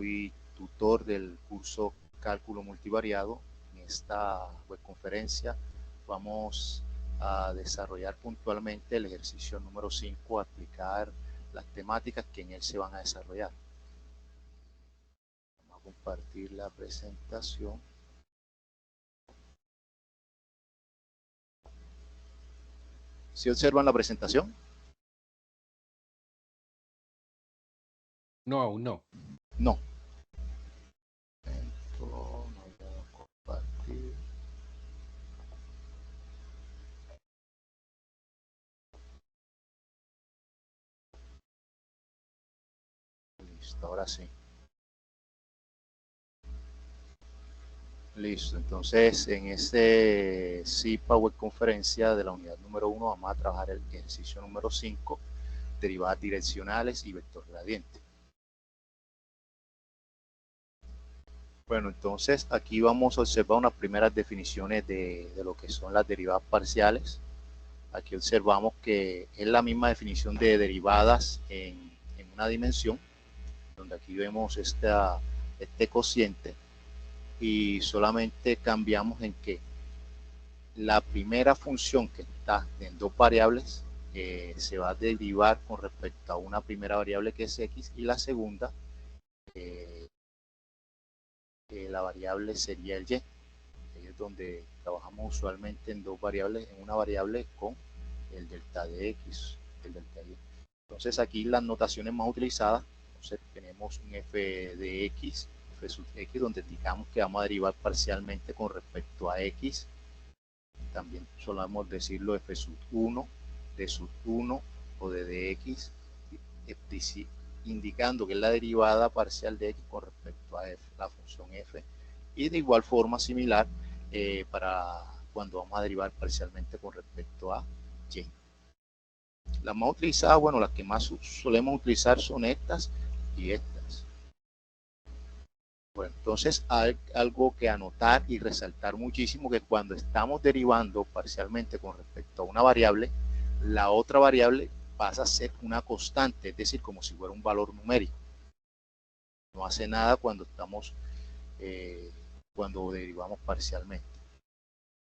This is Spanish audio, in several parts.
soy tutor del curso Cálculo Multivariado. En esta webconferencia vamos a desarrollar puntualmente el ejercicio número 5, aplicar las temáticas que en él se van a desarrollar. Vamos a compartir la presentación. ¿Sí observan la presentación? No, aún no. No. No voy a compartir. Listo, ahora sí. Listo, entonces en este CIPA web conferencia de la unidad número 1 vamos a trabajar el ejercicio número 5, derivadas direccionales y vector gradiente. Bueno, entonces aquí vamos a observar unas primeras definiciones de lo que son las derivadas parciales. Aquí observamos que es la misma definición de derivadas en una dimensión, donde aquí vemos este cociente, y solamente cambiamos en que la primera función que está en dos variables se va a derivar con respecto a una primera variable que es x, y la segunda la variable sería el y. Ahí es donde trabajamos usualmente en dos variables, en una variable con el delta de x, el delta de y. Entonces aquí las notaciones más utilizadas, entonces tenemos un f de x, f sub x, donde indicamos que vamos a derivar parcialmente con respecto a x. También solemos decirlo f sub 1, d sub 1 o de dx, indicando que es la derivada parcial de x con respecto a f, la función f. Y de igual forma similar para cuando vamos a derivar parcialmente con respecto a y. Las más utilizadas, bueno, las que más solemos utilizar son estas y estas. Bueno, entonces hay algo que anotar y resaltar muchísimo, que cuando estamos derivando parcialmente con respecto a una variable, la otra variable pasa a ser una constante, es decir, como si fuera un valor numérico. No hace nada cuando estamos cuando derivamos parcialmente.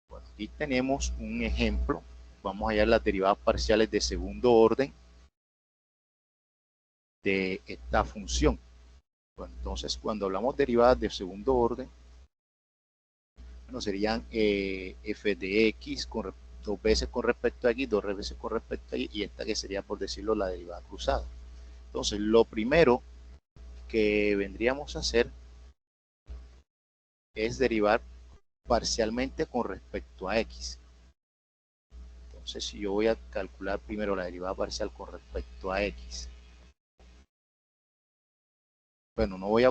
Bueno, aquí tenemos un ejemplo. Vamos a hallar las derivadas parciales de segundo orden de esta función. Bueno, entonces cuando hablamos de derivadas de segundo orden, bueno, serían f de x dos veces con respecto a x, dos veces con respecto a y, y esta que sería, por decirlo, la derivada cruzada. Entonces, lo primero que vendríamos a hacer es derivar parcialmente con respecto a x. Entonces, si yo voy a calcular primero la derivada parcial con respecto a x, bueno, no voy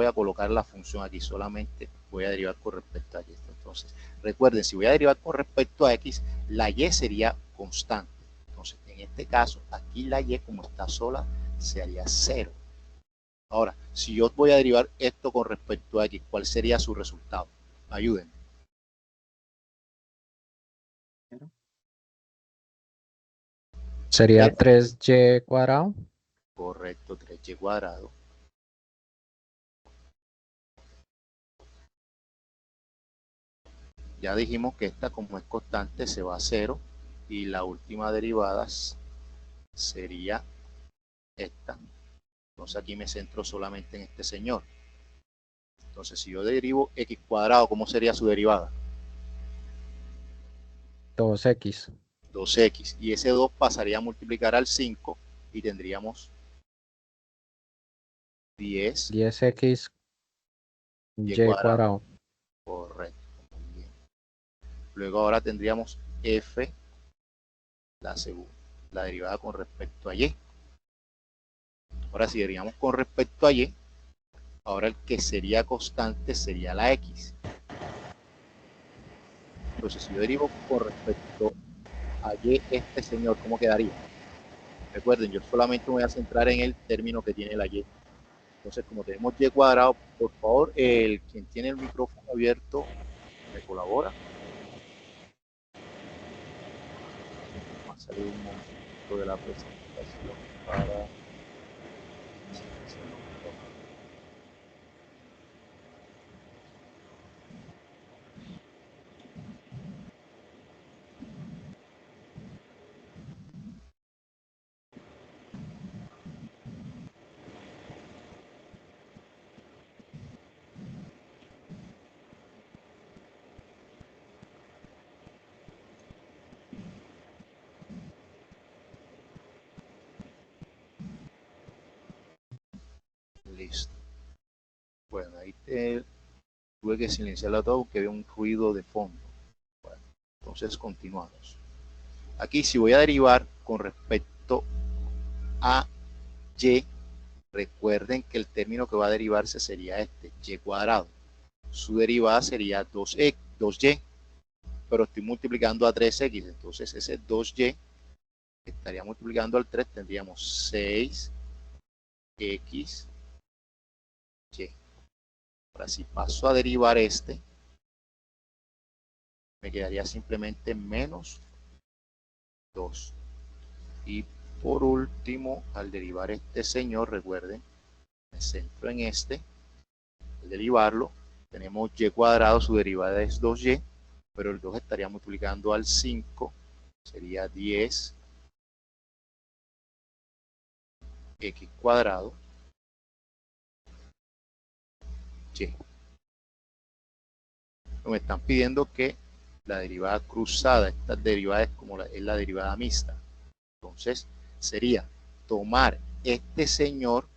a colocar la función aquí, solamente voy a derivar con respecto a y. Entonces, recuerden, si voy a derivar con respecto a x, la y sería constante. Entonces, en este caso, aquí la y, como está sola, sería 0. Ahora, si yo voy a derivar esto con respecto a x, ¿cuál sería su resultado? Ayúdenme. Sería 3y cuadrado. Correcto, 3y cuadrado. Ya dijimos que esta, como es constante, se va a 0, y la última derivada sería esta. Entonces aquí me centro solamente en este señor. Entonces si yo derivo x cuadrado, ¿cómo sería su derivada? 2x. 2x, y ese 2 pasaría a multiplicar al 5 y tendríamos 10x y cuadrado. Correcto, muy bien. Luego ahora tendríamos f, la derivada con respecto a y. Ahora si derivamos con respecto a y, ahora el que sería constante sería la x. Entonces si yo derivo con respecto a y, este señor, ¿cómo quedaría? Recuerden, yo solamente me voy a centrar en el término que tiene la y. Entonces, como tenemos y cuadrado, por favor, quien tiene el micrófono abierto, me colabora. Vamos a salir un momento de la presentación para... Listo. Bueno, ahí tuve que silenciarlo todo porque había un ruido de fondo. Bueno, entonces continuamos. Aquí si voy a derivar con respecto a y, recuerden que el término que va a derivarse sería este, y cuadrado. Su derivada sería 2y, pero estoy multiplicando a 3x, entonces ese 2y estaría multiplicando al 3, tendríamos 6x, y. Ahora si paso a derivar este, me quedaría simplemente menos 2. Y por último, al derivar este señor, recuerden, me centro en este, al derivarlo, tenemos y cuadrado, su derivada es 2y, pero el 2 estaría multiplicando al 5, sería 10x cuadrado y. Me están pidiendo que la derivada cruzada, esta derivada es como es la derivada mixta. Entonces sería tomar este señor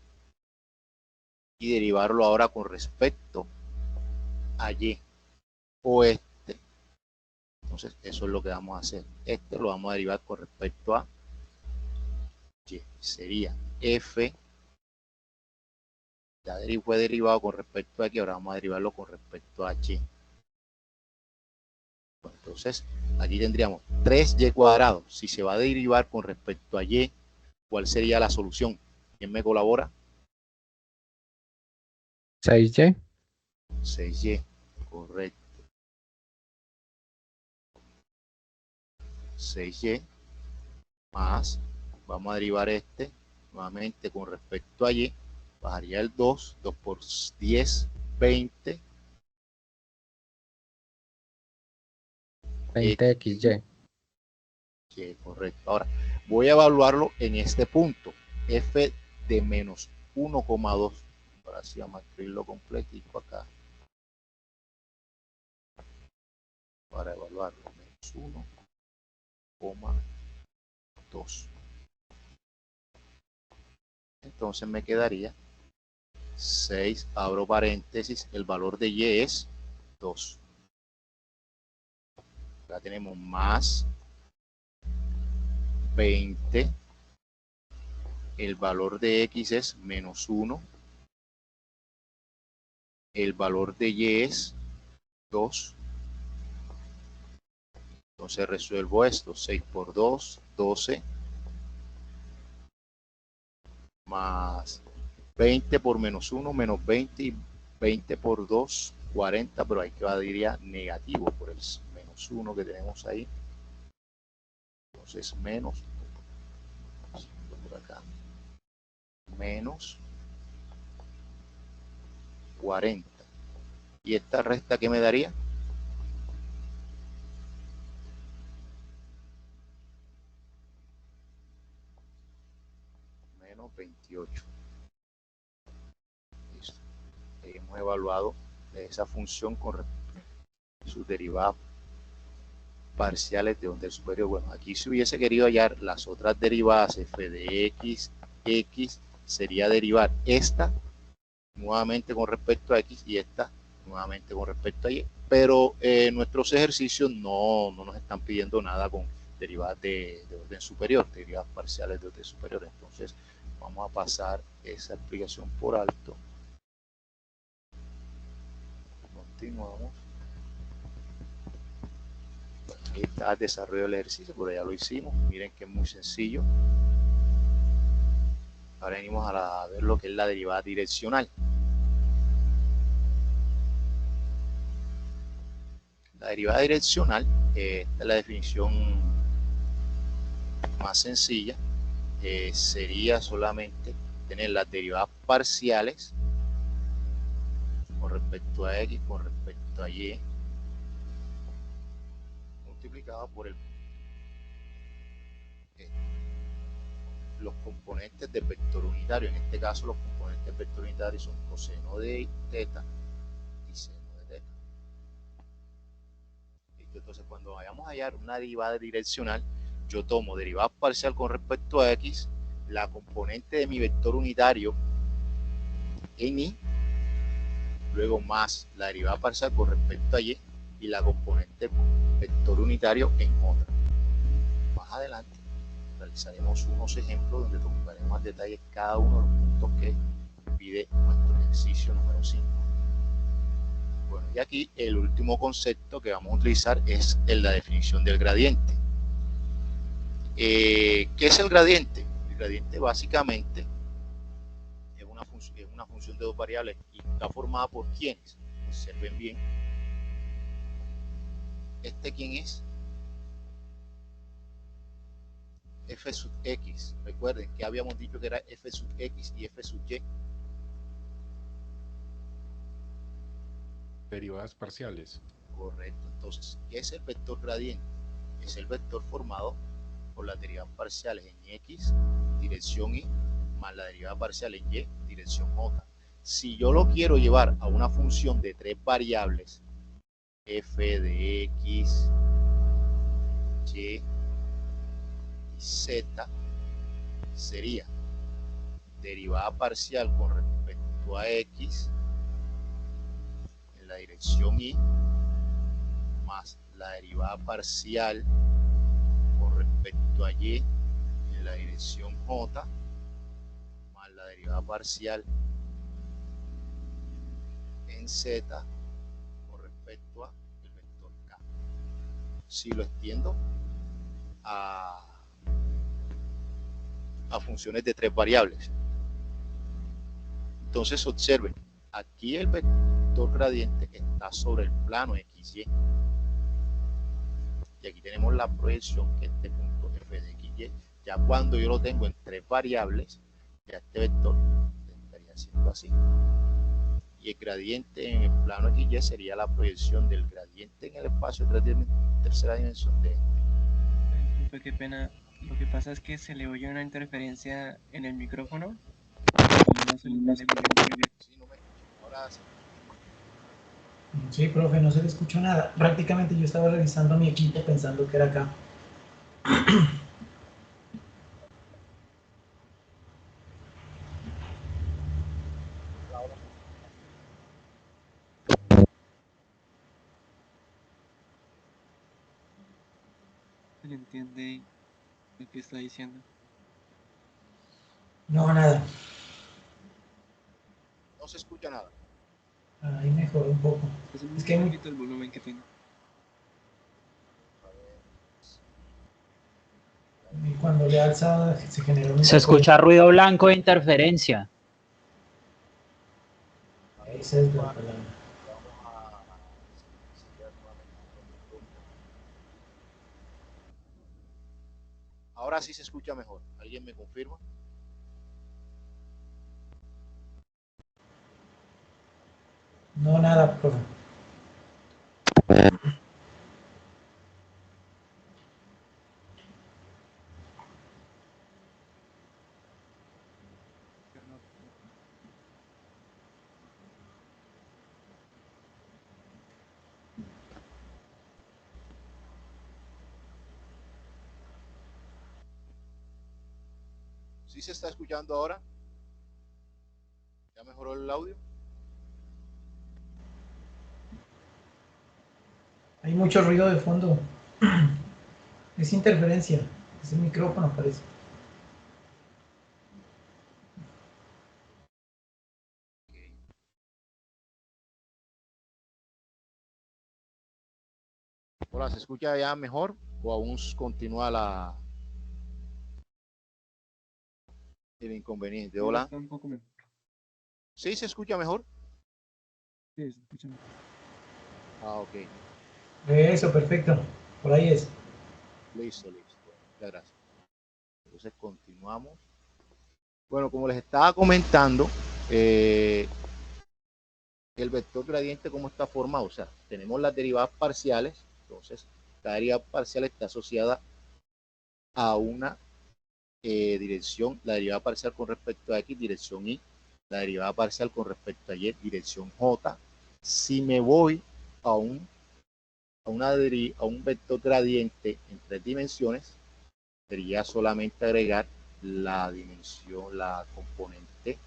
y derivarlo ahora con respecto a y o este. Entonces eso es lo que vamos a hacer. Este lo vamos a derivar con respecto a y. Sería f, ya fue derivado con respecto a aquí, ahora vamos a derivarlo con respecto a y. Entonces aquí tendríamos 3y cuadrado. Si se va a derivar con respecto a y, ¿cuál sería la solución? ¿Quién me colabora? 6y. 6y, correcto. 6y más, vamos a derivar este nuevamente con respecto a y, bajaría el 2 por 10, 20. 20xy. Sí, correcto. Ahora, voy a evaluarlo en este punto, f de menos 1,2. Ahora sí vamos a escribirlo completico acá. Para evaluarlo, menos 1,2. Entonces me quedaría 6, abro paréntesis, el valor de y es 2. Acá tenemos más 20, el valor de x es menos 1, el valor de y es 2. Entonces resuelvo esto, 6 por 2, 12, más 20 por menos 1, menos 20, y 20 por 2, 40, pero hay que diría negativo por el menos 1 que tenemos ahí. Entonces menos, por acá, menos 40. ¿Y esta resta qué me daría? Menos 28. Listo. Hemos evaluado esa función con sus derivadas parciales de onda superior. Bueno, aquí si hubiese querido hallar las otras derivadas, f de x, sería derivar esta nuevamente con respecto a x y esta nuevamente con respecto a y, pero nuestros ejercicios no nos están pidiendo nada con derivadas de orden superior, derivadas parciales de orden superior. Entonces vamos a pasar esa explicación por alto. Continuamos. Aquí está el desarrollo del ejercicio, por allá lo hicimos. Miren que es muy sencillo. Ahora venimos a ver lo que es la derivada direccional. La derivada direccional, esta es la definición más sencilla, sería solamente tener las derivadas parciales con respecto a x, con respecto a y, multiplicado por los componentes del vector unitario. En este caso los componentes del vector unitario son coseno de teta y seno de teta. Entonces cuando vayamos a hallar una derivada direccional, yo tomo derivada parcial con respecto a x, la componente de mi vector unitario en Y, luego más la derivada parcial con respecto a Y y la componente vector unitario en J. Más adelante realizaremos unos ejemplos donde tocaremos más detalles cada uno de los puntos que pide nuestro ejercicio número 5. Bueno, y aquí el último concepto que vamos a utilizar es la definición del gradiente. ¿Qué es el gradiente? El gradiente básicamente es una función de dos variables y está formada por ¿quiénes? Observen bien. ¿Quién es? F sub x. Recuerden que habíamos dicho que era f sub x y f sub y. Derivadas parciales. Correcto. Entonces, ¿qué es el vector gradiente? Es el vector formado por las derivadas parciales en x, dirección y, más la derivada parcial en y, dirección j. Si yo lo quiero llevar a una función de tres variables, f de x, y y z, sería derivada parcial con respecto a x en la dirección y más la derivada parcial con respecto a y en la dirección j más la derivada parcial en z con respecto a el vector k. Si lo extiendo a funciones de tres variables, entonces observen, aquí el vector gradiente está sobre el plano XY. Y aquí tenemos la proyección que este punto f de xy. Ya cuando yo lo tengo en tres variables, ya este vector estaría siendo así. Y el gradiente en el plano XY sería la proyección del gradiente en el espacio de tercera dimensión de este. Qué pena. Lo que pasa es que se le oye una interferencia en el micrófono. Y no se le entiende muy bien. Sí, no me escucho. Ahora sí. Sí, profe, no se le escuchó nada. Prácticamente yo estaba revisando mi equipo pensando que era acá. Se le entiende lo que está diciendo. No, nada. No se escucha nada. Ahí mejoró un poco. Es que un poquito el volumen que tengo. Y cuando le alza se genera un... Se escucha ruido blanco de interferencia. Esa es la palabra. Ahora sí se escucha mejor. ¿Alguien me confirma? No, nada, profe. ¿Sí se está escuchando ahora? ¿Ya mejoró el audio? Hay mucho ruido de fondo. Es interferencia. Es el micrófono, parece. Hola, ¿se escucha ya mejor o aún continúa el inconveniente? Hola. Está un poco mejor. ¿Sí se escucha mejor? Sí, se escucha mejor. Ah, ok. Eso, perfecto. Por ahí es. Listo. Muchas gracias. Entonces continuamos. Bueno, como les estaba comentando, el vector gradiente, ¿cómo está formado? O sea, tenemos las derivadas parciales. Entonces, cada derivada parcial está asociada a una dirección, la derivada parcial con respecto a x, dirección y, la derivada parcial con respecto a y, dirección j. Si me voy a un vector gradiente en tres dimensiones, sería solamente agregar la dimensión, la componente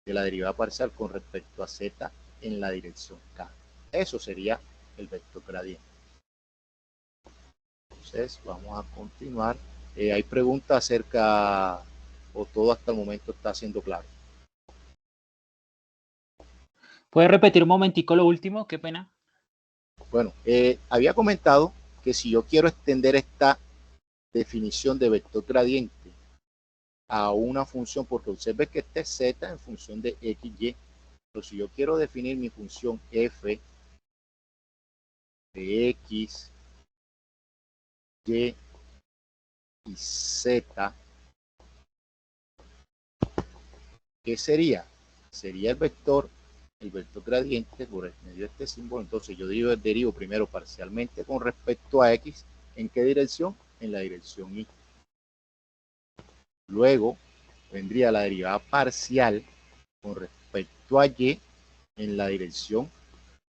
de la derivada parcial con respecto a z en la dirección k. Eso sería el vector gradiente. Entonces vamos a continuar. ¿Hay preguntas acerca o todo hasta el momento está siendo claro? ¿Puedes repetir un momentico lo último? Qué pena. Bueno, había comentado que si yo quiero extender esta definición de vector gradiente a una función, porque observe que este es z en función de x, y, pero si yo quiero definir mi función f de x, y y z, ¿qué sería? Sería el vector gradiente por el medio de este símbolo. Entonces yo derivo primero parcialmente con respecto a x. ¿En qué dirección? En la dirección y. Luego vendría la derivada parcial con respecto a y en la dirección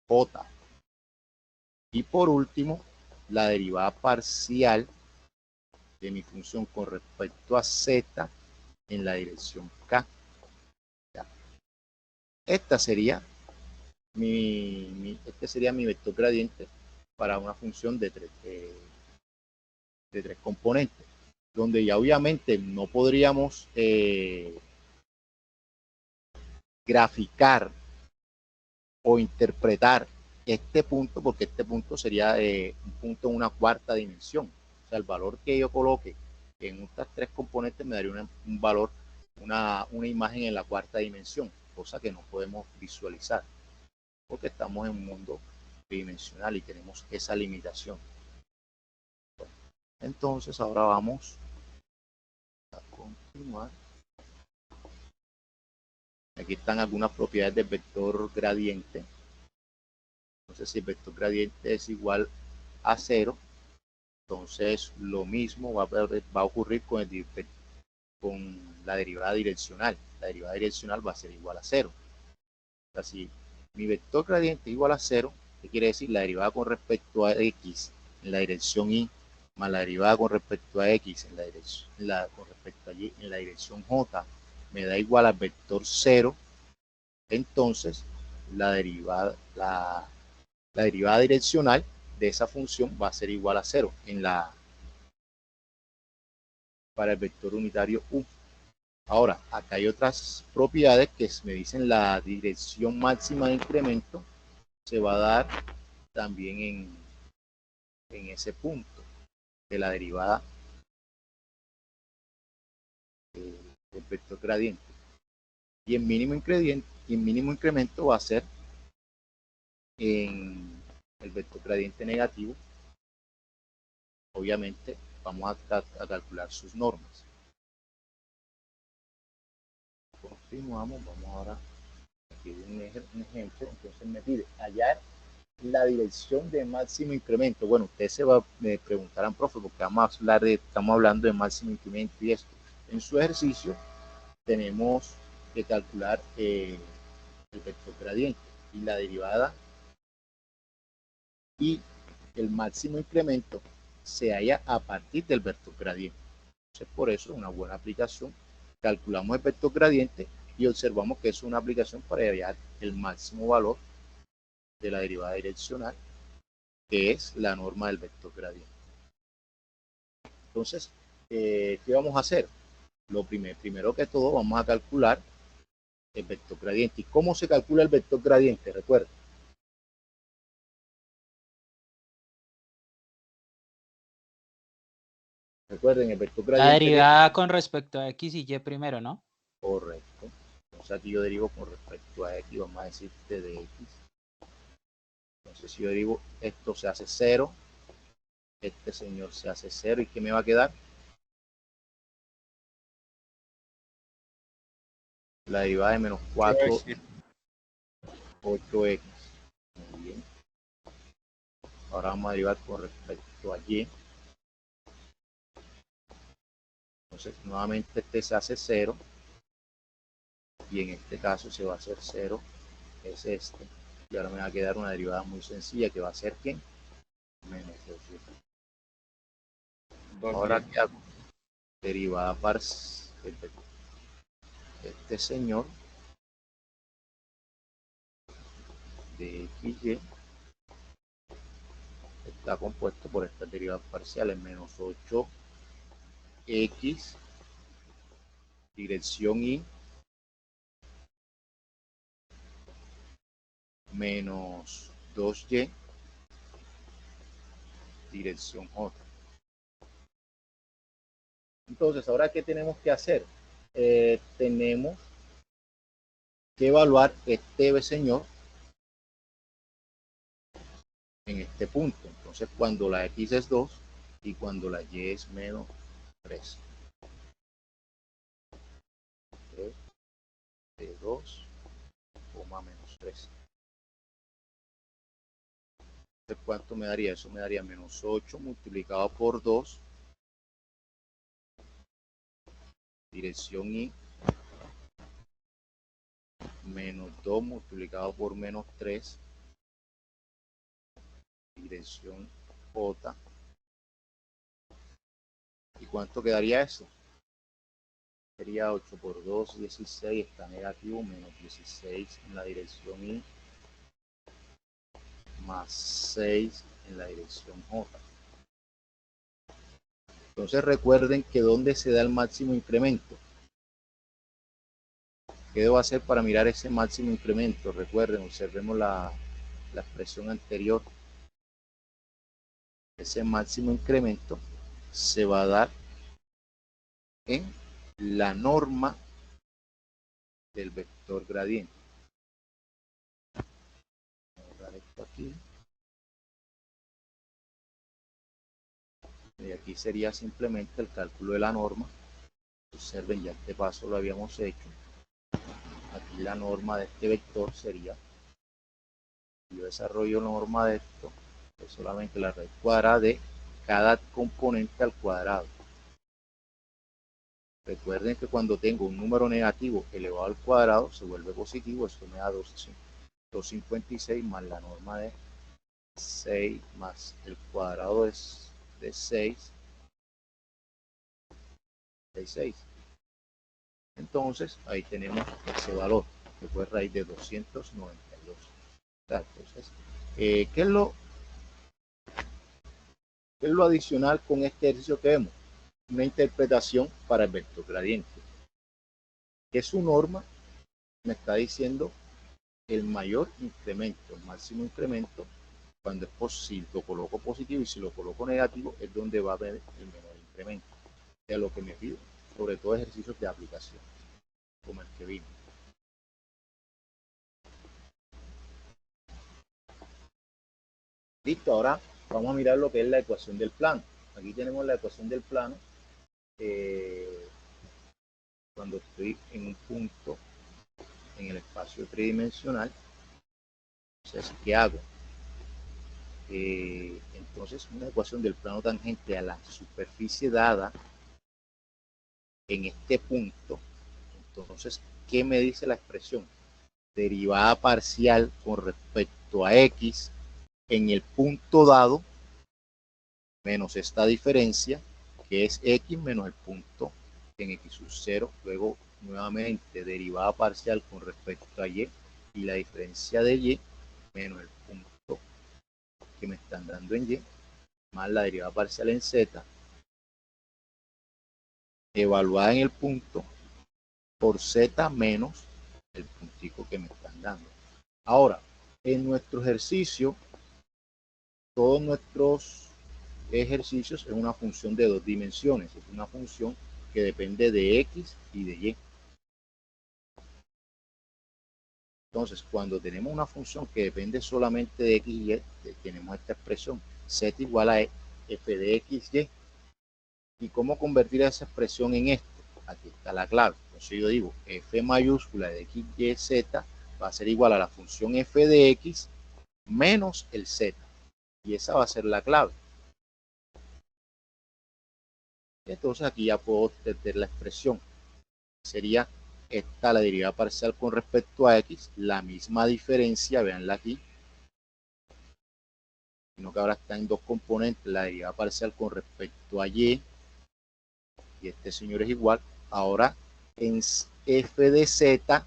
j. Y por último, la derivada parcial de mi función con respecto a z en la dirección k. Esta sería este sería mi vector gradiente para una función de tres componentes, donde ya obviamente no podríamos graficar o interpretar este punto, porque este punto sería un punto en una cuarta dimensión. O sea, el valor que yo coloque en estas tres componentes me daría un valor, una imagen en la cuarta dimensión, cosa que no podemos visualizar, porque estamos en un mundo tridimensional y tenemos esa limitación. Bueno, entonces ahora vamos a continuar. Aquí están algunas propiedades del vector gradiente. Entonces, si el vector gradiente es igual a 0, entonces lo mismo va a ocurrir con la derivada direccional. La derivada direccional va a ser igual a 0. O sea, si mi vector gradiente es igual a 0, ¿qué quiere decir? La derivada con respecto a x en la dirección y más la derivada con respecto a x con respecto a y en la dirección j me da igual al vector 0. Entonces la derivada direccional de esa función va a ser igual a 0 para el vector unitario u. Ahora, acá hay otras propiedades que me dicen la dirección máxima de incremento se va a dar también en ese punto de la derivada del vector gradiente. Y en mínimo incremento va a ser en el vector gradiente negativo. Obviamente vamos a calcular sus normas. Continuamos, vamos ahora aquí un ejemplo. Entonces me pide hallar la dirección de máximo incremento. Bueno, ustedes me preguntarán, profe, porque estamos hablando de máximo incremento y esto. En su ejercicio tenemos que calcular el vector gradiente y la derivada y el máximo incremento se halla a partir del vector gradiente. Entonces, por eso es una buena aplicación. Calculamos el vector gradiente y observamos que es una aplicación para hallar el máximo valor de la derivada direccional, que es la norma del vector gradiente. Entonces, ¿qué vamos a hacer? Primero que todo vamos a calcular el vector gradiente. ¿Y cómo se calcula el vector gradiente? Recuerden. Recuerden, el vector gradiente. La derivada con respecto a x y y primero, ¿no? Correcto. Entonces aquí yo derivo con respecto a x, vamos a decir t de x. Entonces si yo derivo, esto se hace 0, este señor se hace 0, ¿y qué me va a quedar? La derivada de menos 4, 8x. Muy bien. Ahora vamos a derivar con respecto a y. Entonces nuevamente este se hace 0, y en este caso se va a hacer 0, es este. Y ahora me va a quedar una derivada muy sencilla que va a ser ¿quién? Menos 2. Ahora ¿qué hago? Derivada parcial. Este señor de XY está compuesto por estas derivadas parciales, menos 8x dirección Y menos 2y dirección J. Entonces, ahora, ¿qué tenemos que hacer? Tenemos que evaluar este señor en este punto. Entonces, cuando la X es 2 y cuando la Y es menos 3. De 2, menos 3. Entonces, ¿cuánto me daría? Eso me daría menos 8 multiplicado por 2 dirección Y menos 2 multiplicado por menos 3 dirección J. ¿Y cuánto quedaría eso? Sería 8 por 2, 16, está negativo, menos 16 en la dirección Y, más 6 en la dirección J. Entonces recuerden que ¿dónde se da el máximo incremento? ¿Qué debo hacer para mirar ese máximo incremento? Recuerden, observemos la expresión anterior. Ese máximo incremento se va a dar en la norma del vector gradiente. Vamos a dar esto aquí. Y aquí sería simplemente el cálculo de la norma. Observen, ya este paso lo habíamos hecho. Aquí la norma de este vector sería, yo desarrollo norma de esto, es solamente la raíz cuadrada de cada componente al cuadrado. Recuerden que cuando tengo un número negativo elevado al cuadrado se vuelve positivo. Esto me da 256 más la norma de 6 más el cuadrado de 6. Entonces ahí tenemos ese valor que fue raíz de 292. Entonces, ¿qué es lo adicional con este ejercicio que vemos? Una interpretación para el vector gradiente, que su norma me está diciendo el mayor incremento, el máximo incremento, cuando es posible, lo coloco positivo, y si lo coloco negativo es donde va a haber el menor incremento. De lo que me pido, sobre todo ejercicios de aplicación, como el que vimos. Listo, ahora vamos a mirar lo que es la ecuación del plano. Aquí tenemos la ecuación del plano. Cuando estoy en un punto en el espacio tridimensional, entonces, ¿qué hago? Entonces, una ecuación del plano tangente a la superficie dada en este punto. Entonces, ¿qué me dice la expresión? Derivada parcial con respecto a X en el punto dado menos esta diferencia, que es X menos el punto en X sub 0. Luego, nuevamente, derivada parcial con respecto a Y y la diferencia de Y menos el punto que me están dando en Y, más la derivada parcial en Z, evaluada en el punto por Z menos el puntico que me están dando. Ahora, en nuestro ejercicio, todos nuestros ejercicios es una función de 2 dimensiones, es una función que depende de X y de Y. Entonces, cuando tenemos una función que depende solamente de X y Y, tenemos esta expresión, Z igual a f de X, Y. ¿Y cómo convertir esa expresión en esto? Aquí está la clave. Entonces yo digo, f mayúscula de X, Y, Z va a ser igual a la función f de X menos el Z. Y esa va a ser la clave. Entonces aquí ya puedo obtener la expresión. Sería esta la derivada parcial con respecto a X, la misma diferencia, veanla aquí, sino que ahora está en dos componentes, la derivada parcial con respecto a Y, y este señor es igual. Ahora en f de Z,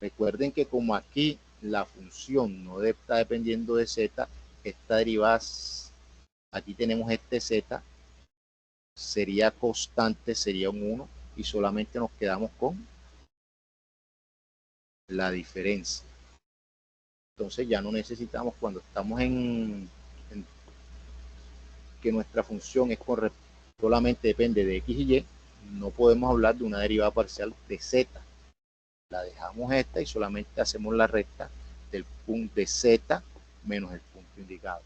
recuerden que como aquí la función no está dependiendo de z, esta derivada, aquí tenemos este z, sería constante, sería un 1, y solamente nos quedamos con la diferencia. Entonces ya no necesitamos, cuando estamos en que nuestra función es solamente depende de x y y, no podemos hablar de una derivada parcial de z. La dejamos esta y solamente hacemos la recta del punto de z menos el punto indicado.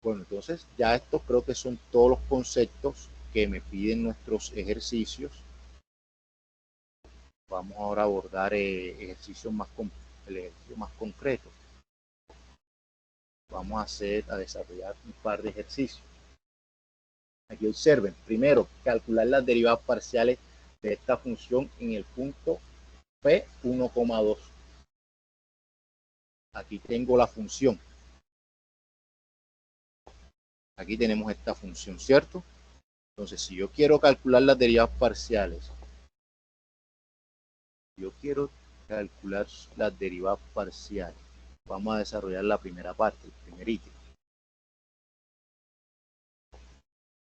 Bueno, entonces ya estos creo que son todos los conceptos que me piden nuestros ejercicios. Vamos ahora a abordar ejercicios más concretos. Vamos a desarrollar un par de ejercicios. Aquí observen, primero, calcular las derivadas parciales de esta función en el punto P 1,2. Aquí tengo la función. Aquí tenemos esta función, ¿cierto? Entonces, si yo quiero calcular las derivadas parciales, vamos a desarrollar la primera parte, el primer ítem.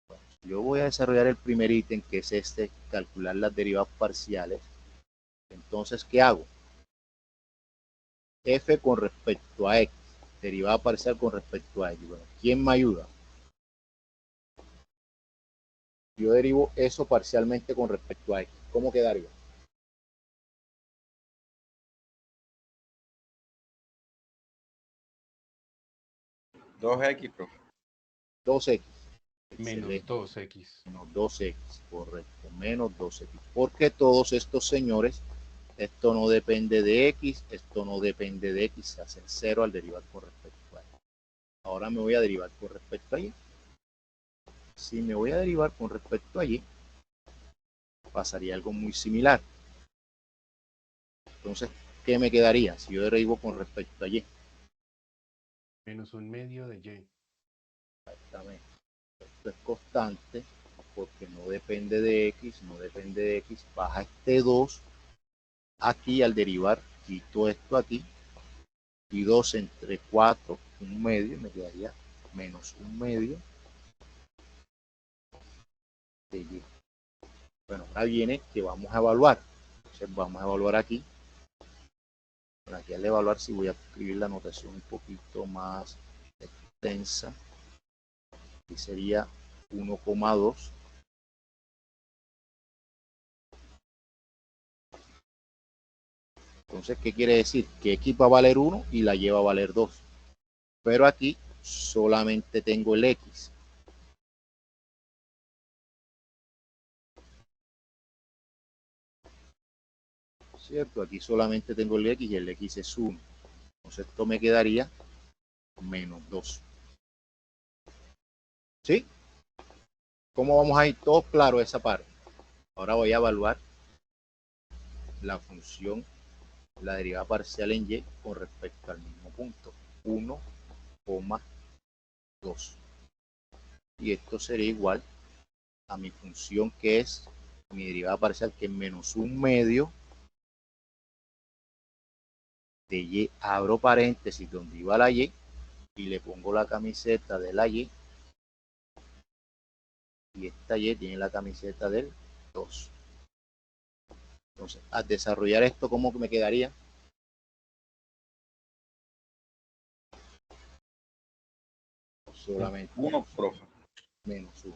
Bueno, yo voy a desarrollar el primer ítem, que es este, calcular las derivadas parciales. Entonces, ¿qué hago? F con respecto a x, derivada parcial con respecto a x. Bueno, ¿quién me ayuda? Yo derivo eso parcialmente con respecto a x. ¿Cómo quedaría? ¿2x, profe? 2x. Menos 2x. Menos 2x, correcto. Menos 2x. Porque todos estos señores, esto no depende de x, esto no depende de x, se hacen 0 al derivar con respecto a x. Ahora me voy a derivar con respecto a y. Si me voy a derivar con respecto a y, pasaría algo muy similar. Entonces, ¿qué me quedaría si yo derivo con respecto a y? Menos un medio de y. Exactamente. Esto es constante porque no depende de x, baja este 2 aquí al derivar, quito esto aquí, y 2 entre 4, un medio, me quedaría menos un medio de y. Bueno, ahora viene que vamos a evaluar. Entonces vamos a evaluar aquí. Bueno, aquí al evaluar sí voy a escribir la notación un poquito más extensa. Aquí sería 1,2. Entonces, ¿qué quiere decir? Que x va a valer 1 y la y va a valer 2. Pero aquí solamente tengo el x. ¿Cierto? Aquí solamente tengo el x y el x es 1. Entonces esto me quedaría menos 2. ¿Sí? ¿Cómo vamos a ir? Todo claro esa parte. Ahora voy a evaluar la función, la derivada parcial en y con respecto al mismo punto. 1,2. Y esto sería igual a mi función, que es mi derivada parcial, que es menos un medio de y, abro paréntesis donde iba la y le pongo la camiseta de la y esta y tiene la camiseta del 2. Entonces, al desarrollar esto, ¿cómo me quedaría? Solamente 1, profe. menos 1.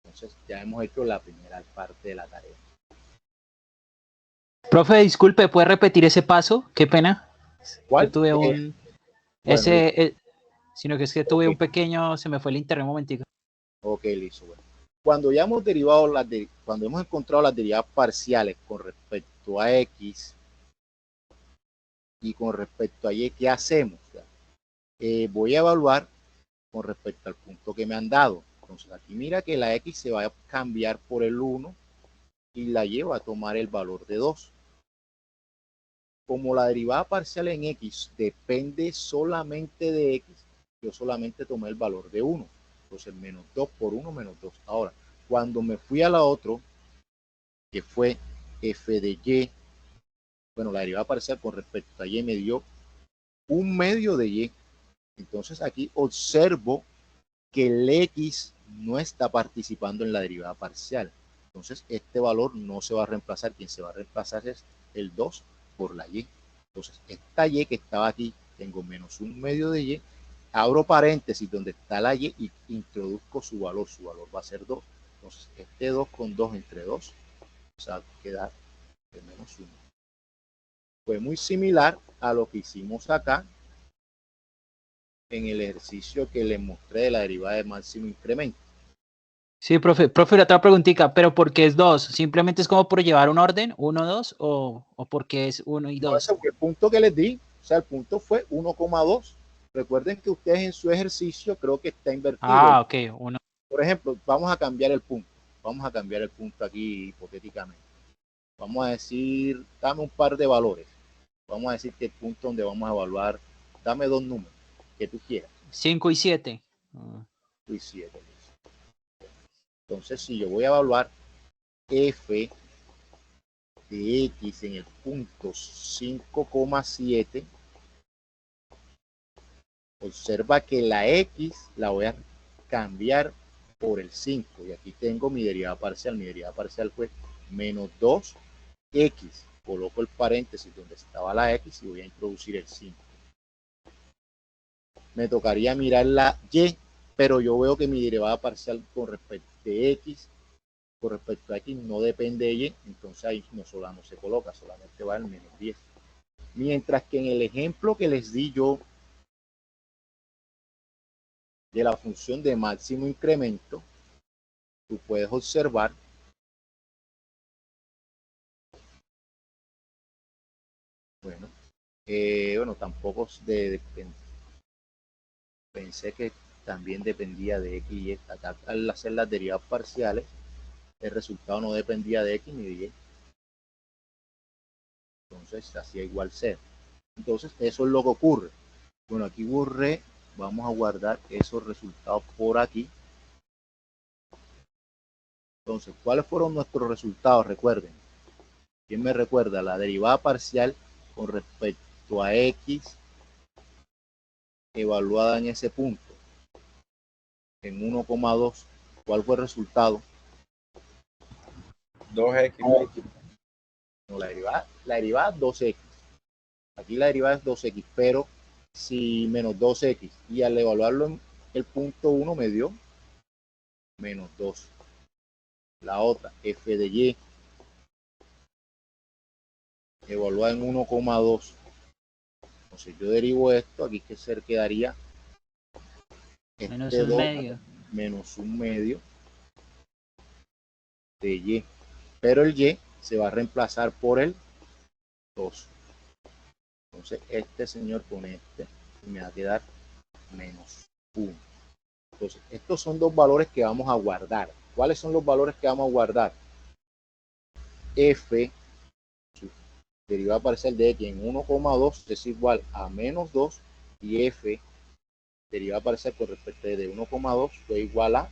Entonces, ya hemos hecho la primera parte de la tarea. Profe, disculpe, ¿puede repetir ese paso? Qué pena. ¿Cuál? Yo tuve un... Bueno, sino que es que tuve un pequeño... Se me fue el internet un momentico. Ok, listo. Bueno. Cuando ya hemos derivado cuando hemos encontrado las derivadas parciales con respecto a x y con respecto a y, ¿qué hacemos? Voy a evaluar con respecto al punto que me han dado. Entonces aquí mira que la x se va a cambiar por el 1 y la y va a tomar el valor de 2. Como la derivada parcial en x depende solamente de x, yo solamente tomé el valor de 1. Entonces menos 2 por 1 menos 2. Ahora, cuando me fui a la otra, que fue f de y, bueno, la derivada parcial con respecto a y me dio 1 medio de y. Entonces aquí observo que el x no está participando en la derivada parcial. Entonces este valor no se va a reemplazar. Quien se va a reemplazar es el 2 por la y. Entonces esta y que estaba aquí, tengo menos 1 medio de y. Abro paréntesis donde está la y y introduzco su valor. Su valor va a ser 2. Entonces este 2 con 2 entre 2, o sea, queda de menos 1. Fue muy similar a lo que hicimos acá en el ejercicio que les mostré de la derivada de máximo incremento. Sí, profe, la otra preguntita, pero ¿por qué es 2? ¿Simplemente es como por llevar un orden, 1, 2, o porque es 1 y 2? Ese fue el punto que les di, o sea, el punto fue 1,2. Recuerden que ustedes en su ejercicio creo que está invertido. Ah, ok, 1. Por ejemplo, vamos a cambiar el punto. Vamos a cambiar el punto aquí hipotéticamente. Vamos a decir, dame un par de valores. Vamos a decir que el punto donde vamos a evaluar, dame 2 números que tú quieras. 5 y 7. 5 y 7. Entonces, si yo voy a evaluar f de x en el punto 5,7, observa que la x la voy a cambiar por el 5. Y aquí tengo mi derivada parcial. Mi derivada parcial fue menos 2x. Coloco el paréntesis donde estaba la x y voy a introducir el 5. Me tocaría mirar la y, pero yo veo que mi derivada parcial con respecto de x, con respecto a x no depende de y, entonces ahí no se coloca, solamente va el menos 10. Mientras que en el ejemplo que les di yo de la función de máximo incremento, tú puedes observar bueno, tampoco pensé que también dependía de x y y. Acá, al hacer las derivadas parciales, el resultado no dependía de x ni de y. Entonces hacía igual 0. Entonces eso es lo que ocurre. Bueno, aquí borré, vamos a guardar esos resultados por aquí. Entonces, ¿cuáles fueron nuestros resultados? Recuerden. ¿Quién me recuerda? La derivada parcial con respecto a x evaluada en ese punto, en 1,2. ¿Cuál fue el resultado? 2x. No, la derivada 2x. Aquí la derivada es 2x, pero si menos 2x, y al evaluarlo en el punto 1 me dio menos 2. La otra, f de y, evaluada en 1,2. Entonces yo derivo esto, aquí que se quedaría Menos 1 medio. Menos 1 medio de y. Pero el y se va a reemplazar por el 2. Entonces este señor con este me va a quedar menos 1. Entonces estos son dos valores que vamos a guardar. ¿Cuáles son los valores que vamos a guardar? F, su derivada parcial de x en 1,2 es igual a menos 2 y f, derivada parcial con respecto de 1,2 fue igual a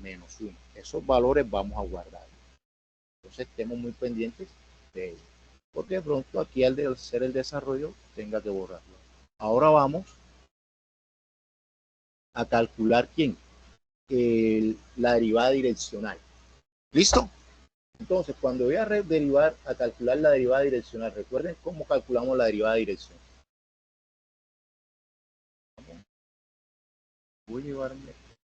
menos 1. Esos valores vamos a guardar. Entonces estemos muy pendientes de ellos, porque de pronto aquí al hacer el desarrollo tenga que borrarlo. Ahora vamos a calcular ¿quién? La derivada direccional. ¿Listo? Entonces, cuando voy a calcular la derivada direccional, recuerden cómo calculamos la derivada direccional. Voy a llevarme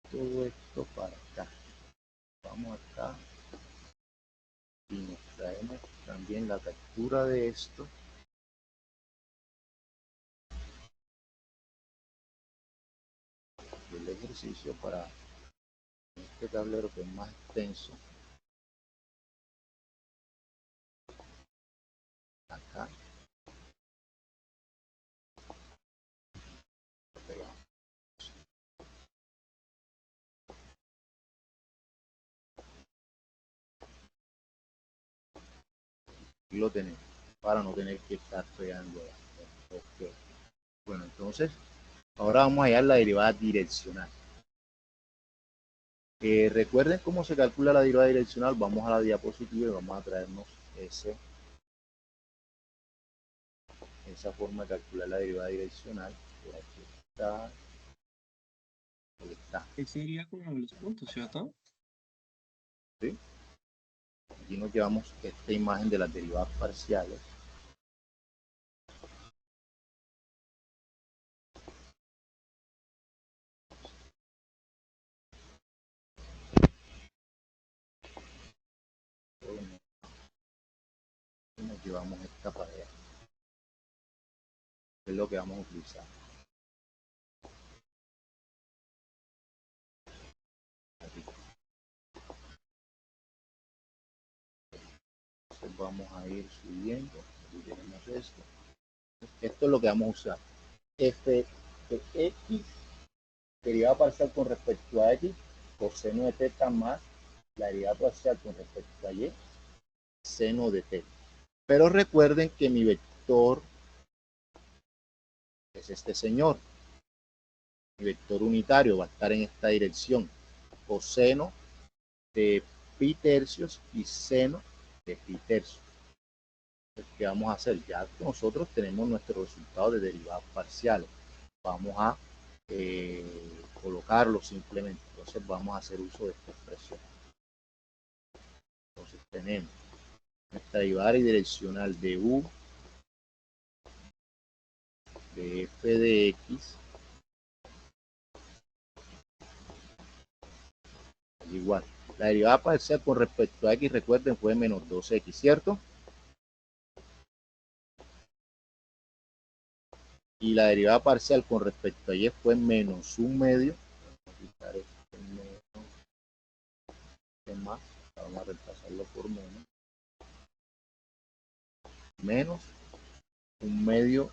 todo esto para acá. Vamos acá y nos traemos también la captura de esto. El ejercicio para este tablero que es más extenso. Acá. Aquí lo tenemos para no tener que estar pegando. Okay. Bueno, entonces ahora vamos a hallar la derivada direccional. Recuerden cómo se calcula la derivada direccional. Vamos a la diapositiva y vamos a traernos ese esa forma de calcular la derivada direccional. Por aquí está. Ahí está. Ese iría como los puntos, ¿cierto? ¿Sí? Aquí nos llevamos esta imagen de las derivadas parciales. Y nos llevamos esta pareja. Es lo que vamos a utilizar. Aquí. Entonces vamos a ir subiendo. Aquí tenemos esto. Esto es lo que vamos a usar. F de X, derivada parcial con respecto a X, coseno de teta más la derivada parcial con respecto a Y, seno de teta. Pero recuerden que mi vector es este señor. Mi vector unitario va a estar en esta dirección. Coseno de pi tercios y seno de pi tercios. ¿Qué vamos a hacer? Ya nosotros tenemos nuestro resultado de derivadas parciales. Vamos a colocarlo simplemente. Entonces vamos a hacer uso de esta expresión. Entonces tenemos nuestra derivada direccional de u de f de x igual. La derivada parcial con respecto a x, recuerden, fue menos 2x, ¿cierto? Y la derivada parcial con respecto a y fue menos 1/2. Más, vamos a reemplazarlo por menos 1/2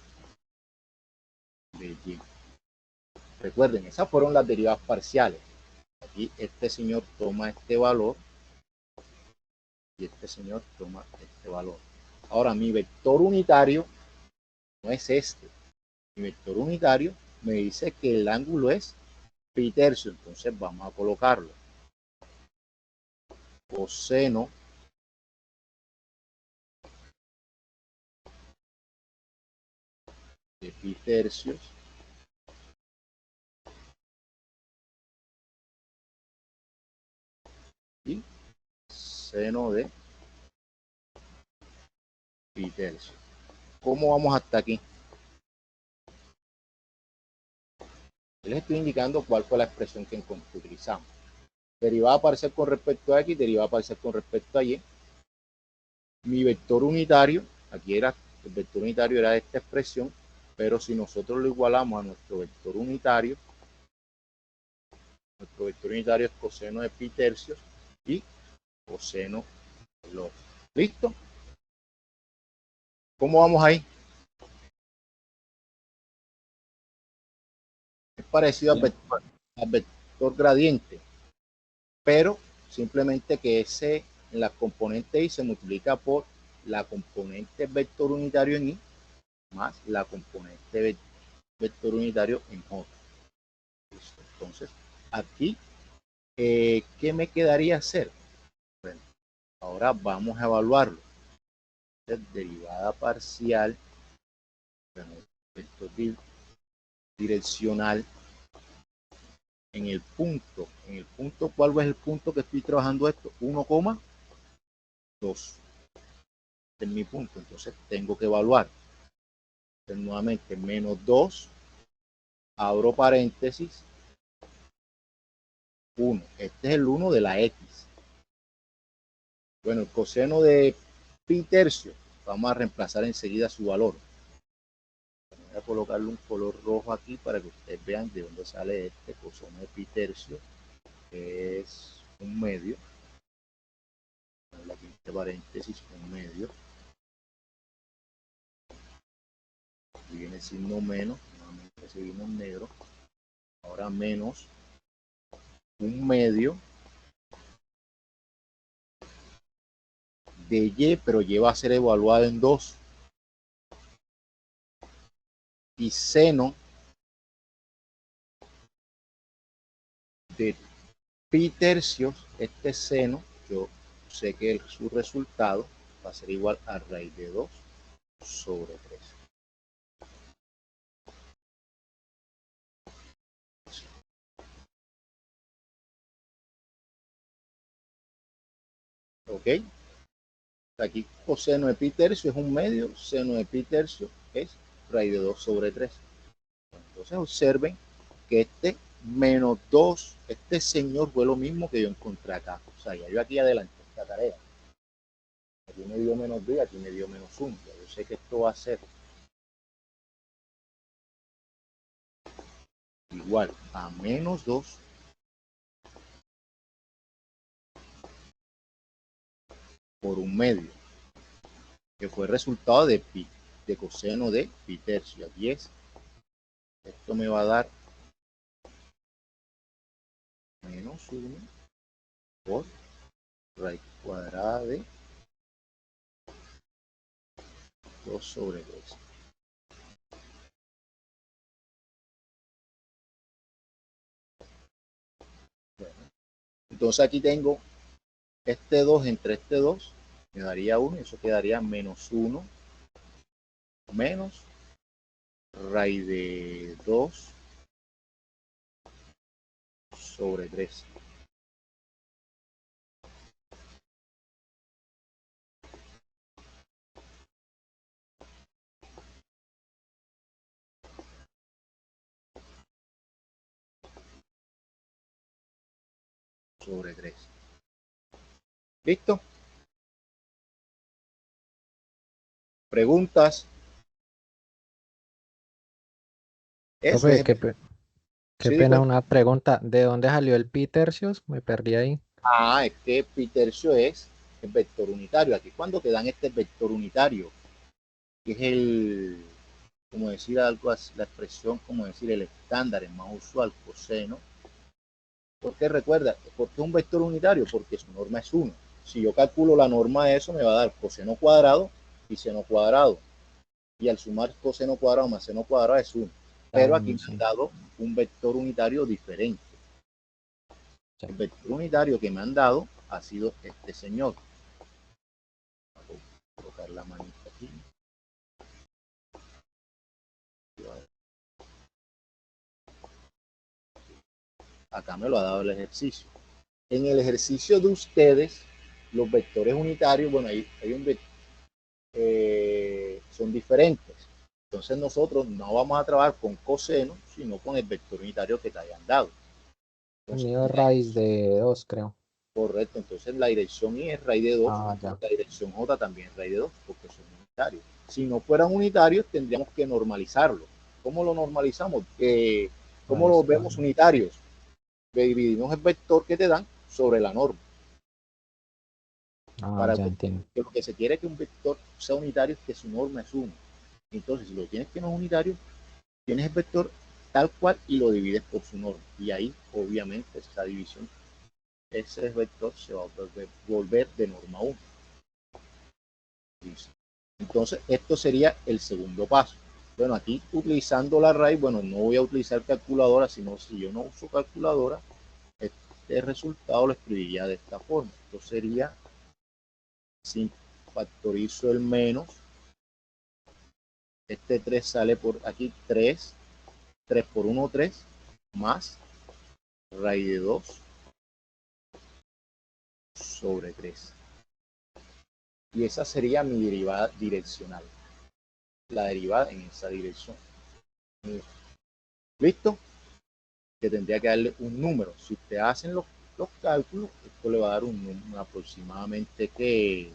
de y. Recuerden, esas fueron las derivadas parciales. Aquí este señor toma este valor y este señor toma este valor. Ahora mi vector unitario no es este. Mi vector unitario me dice que el ángulo es pi tercio, entonces vamos a colocarlo. Coseno de pi tercios y seno de pi tercios. ¿Cómo vamos hasta aquí? Les estoy indicando cuál fue la expresión que utilizamos. Derivada parcial con respecto a x, derivada parcial con respecto a y. Mi vector unitario, aquí era, el vector unitario era esta expresión, pero si nosotros lo igualamos a nuestro vector unitario es coseno de pi tercios y coseno del otro. ¿Listo? ¿Cómo vamos ahí? Es parecido al vector gradiente, pero simplemente que ese en la componente y se multiplica por la componente vector unitario en y más la componente vector unitario en j. Listo. Entonces, aquí, ¿qué me quedaría hacer? Bueno, ahora vamos a evaluarlo. Entonces, derivada parcial, vector direccional en el punto, ¿cuál es el punto que estoy trabajando esto? 1,2. Este es mi punto, entonces tengo que evaluar. Entonces, nuevamente, menos 2, abro paréntesis, 1. Este es el 1 de la x. Bueno, el coseno de pi tercio, vamos a reemplazar enseguida su valor. Voy a colocarle un color rojo aquí para que ustedes vean de dónde sale este coseno de pi tercio, que es 1/2. Aquí entre paréntesis 1/2. Aquí viene el signo menos, nuevamente seguimos negro. Ahora menos 1/2 de y, pero y va a ser evaluado en 2. Y seno de pi tercios, este seno, yo sé que su resultado va a ser igual a raíz de 2 sobre 3. ¿Ok? Aquí coseno de pi tercio es un medio, seno de pi tercio es raíz de 2 sobre 3. Entonces observen que este menos 2, este señor fue lo mismo que yo encontré acá. O sea, ya yo aquí adelanté esta tarea. Aquí me dio menos 2 y aquí me dio menos 1. Ya yo sé que esto va a ser igual a menos 2 por un medio, que fue el resultado de pi, de coseno de pi tercio. Aquí es, esto me va a dar menos 1 por raíz cuadrada de 2 sobre 2. Bueno, entonces aquí tengo este 2 entre este 2, me daría 1, y eso quedaría menos 1 menos raíz de 2 sobre 3. Sobre 3. ¿Listo? ¿Preguntas? Eso Profe, es. qué Sí, pena cuenta. una pregunta. ¿De dónde salió el pi tercios? Me perdí ahí. Es que pi tercio es el vector unitario. Aquí cuando te dan este vector unitario, que es el, como decir algo así, la expresión, como decir el estándar, es más usual, coseno. Porque recuerda, ¿por qué un vector unitario? Porque su norma es 1. Si yo calculo la norma de eso, me va a dar coseno cuadrado y seno cuadrado. Y al sumar coseno cuadrado más seno cuadrado es 1. Pero aquí me Sí. han dado un vector unitario diferente. Sí. El vector unitario que me han dado ha sido este señor. Voy a colocar la manita aquí. Acá me lo ha dado el ejercicio. En el ejercicio de ustedes, los vectores unitarios, bueno, hay un vector, son diferentes. Entonces nosotros no vamos a trabajar con coseno, sino con el vector unitario que te hayan dado. El Entonces, mío es raíz de 2, creo. correcto, entonces la dirección I es raíz de 2, Ya. la dirección J también es raíz de 2, porque son unitarios. Si no fueran unitarios, tendríamos que normalizarlo. ¿Cómo lo normalizamos? ¿Cómo lo vemos unitarios? Dividimos el vector que te dan sobre la norma. Ya entiendo. Que lo que se quiere es que un vector sea unitario es que su norma es 1. Entonces, si lo tienes que no es unitario, tienes el vector tal cual y lo divides por su norma. Y ahí, obviamente, esa división, ese vector se va a volver de norma 1. Entonces, esto sería el segundo paso. Bueno, aquí utilizando la raíz, bueno, no voy a utilizar calculadora, sino si yo no uso calculadora, este resultado lo escribiría de esta forma. Esto sería, si factorizo el menos, este 3 sale por aquí 3 por 1, 3, más raíz de 2 sobre 3. Y esa sería mi derivada direccional. La derivada en esa dirección. ¿Listo? Que tendría que darle un número. Si ustedes hacen los cálculos, esto le va a dar un número aproximadamente que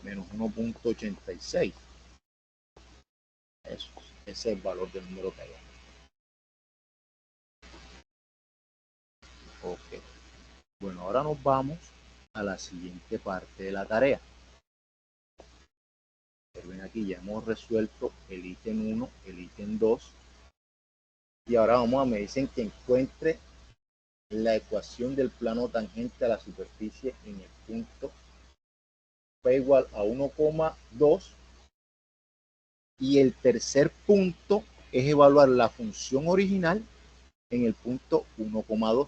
menos 1.86. Eso, ese es el valor del número que hay. Ok. Bueno, ahora nos vamos a la siguiente parte de la tarea. Ven aquí, ya hemos resuelto el ítem 1, el ítem 2. Y ahora me dicen que encuentre la ecuación del plano tangente a la superficie en el punto P igual a 1,2. Y el tercer punto es evaluar la función original en el punto 1,2.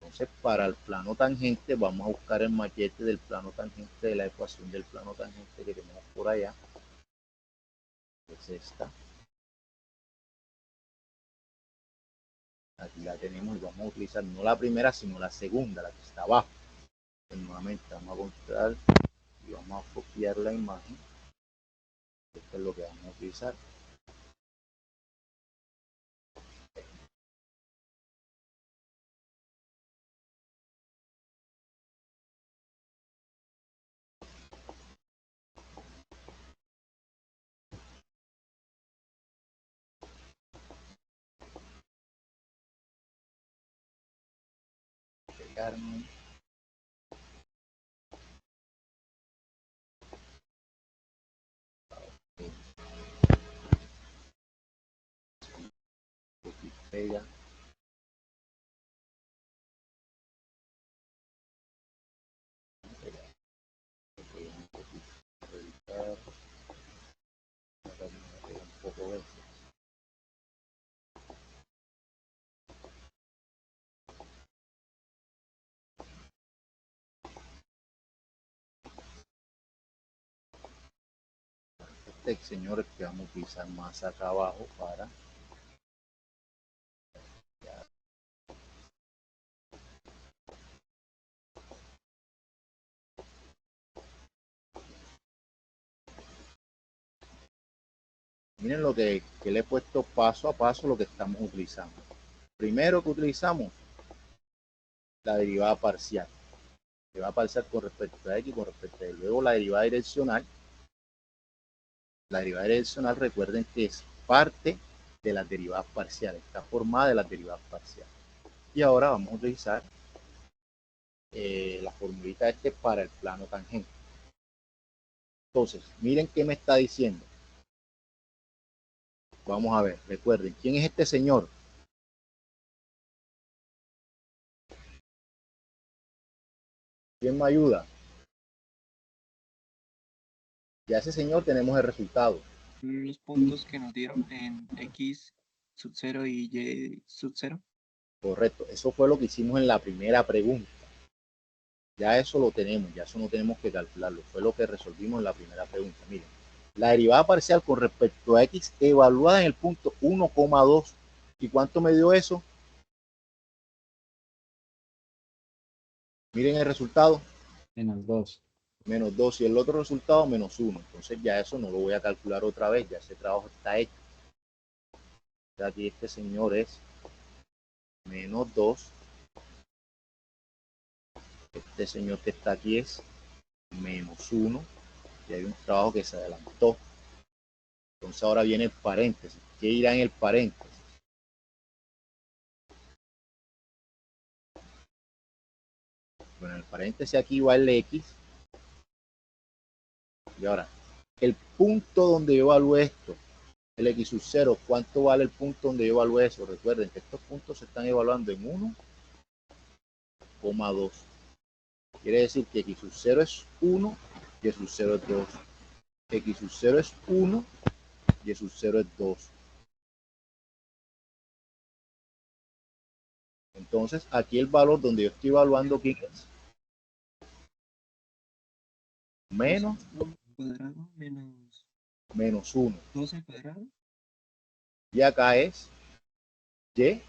Entonces, para el plano tangente, vamos a buscar el maquete del plano tangente, de la ecuación del plano tangente que tenemos por allá. Es esta. Aquí la tenemos y vamos a utilizar no la primera, sino la segunda, la que está abajo. Nuevamente vamos a controlar y vamos a copiar la imagen. Esto es lo que vamos a utilizar. Pegarme. Pega. Un poco de esto. Este señor es que vamos a utilizar más acá abajo para miren lo que le he puesto paso a paso lo que estamos utilizando. Primero que utilizamos la derivada parcial. Derivada parcial con respecto a x, con respecto a y. Luego la derivada direccional. La derivada direccional, recuerden que es parte de las derivadas parciales. Está formada de las derivadas parciales. Y ahora vamos a utilizar la formulita para el plano tangente. Entonces, miren qué me está diciendo. Vamos a ver, recuerden, ¿quién es este señor? ¿Quién me ayuda? Ya ese señor tenemos el resultado. Los puntos que nos dieron en x sub 0 y y sub 0. Correcto, eso fue lo que hicimos en la primera pregunta. Ya eso lo tenemos, ya eso no tenemos que calcularlo. Fue lo que resolvimos en la primera pregunta. Miren, la derivada parcial con respecto a x evaluada en el punto 1,2. ¿Y cuánto me dio eso? Miren el resultado. Menos 2. Menos 2 y el otro resultado menos 1. Entonces ya eso no lo voy a calcular otra vez, ya ese trabajo está hecho. Aquí este señor es menos 2. Este señor que está aquí es menos 1. Y hay un trabajo que se adelantó. Entonces ahora viene el paréntesis. ¿Qué irá en el paréntesis? Bueno, en el paréntesis aquí va el x. Y ahora, el punto donde yo evalúe esto, el x sub 0, ¿cuánto vale el punto donde yo evalúe eso? Recuerden que estos puntos se están evaluando en 1,2. Quiere decir que x sub 0 es 1 y y sub 0 es 2. X sub 0 es 1 y y sub 0 es 2. Entonces, aquí el valor donde yo estoy evaluando aquí es menos Cuadrado menos 1. 12 al cuadrado. Y acá es y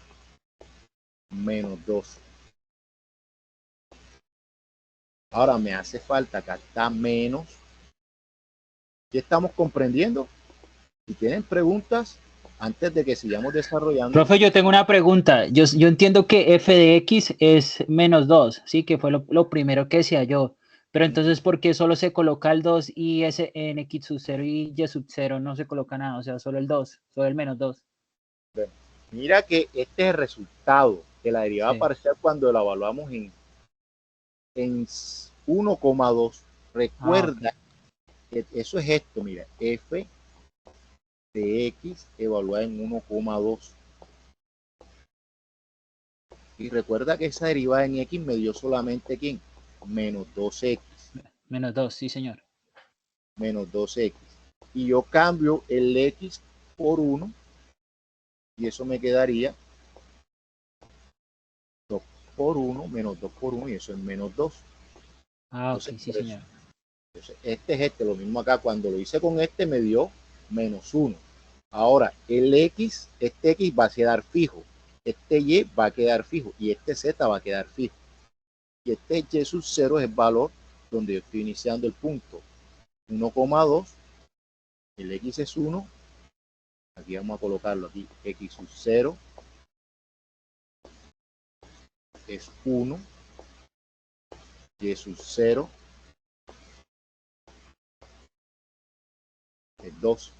menos 2. Ahora me hace falta, acá está menos. ¿Qué estamos comprendiendo? Si tienen preguntas, antes de que sigamos desarrollando. Profe, yo tengo una pregunta. Yo entiendo que f de x es menos 2, ¿sí? Que fue lo primero que decía yo. Pero entonces, ¿por qué solo se coloca el 2 y ese en x sub 0 y y sub 0 no se coloca nada? O sea, solo el 2, solo el menos 2. Bueno, mira que este es el resultado de la derivada Sí. parcial cuando la evaluamos en 1,2. Recuerda que eso es esto, mira, f de x evaluada en 1,2. Y recuerda que esa derivada en x me dio solamente ¿quién? Menos 2x. Menos 2, sí, señor. Menos 2x. Y yo cambio el x por 1 y eso me quedaría 2 por 1 menos 2 por 1 y eso es menos 2. Entonces, Ok, sí, señor. Entonces, este es lo mismo acá. Cuando lo hice con este me dio menos 1. Ahora, el x, este x va a quedar fijo. Este y va a quedar fijo y este z va a quedar fijo. Y este y sub 0 es el valor donde yo estoy iniciando el punto. 1,2, el x es 1, aquí vamos a colocarlo aquí, x sub 0 es 1, y sub 0 es 2.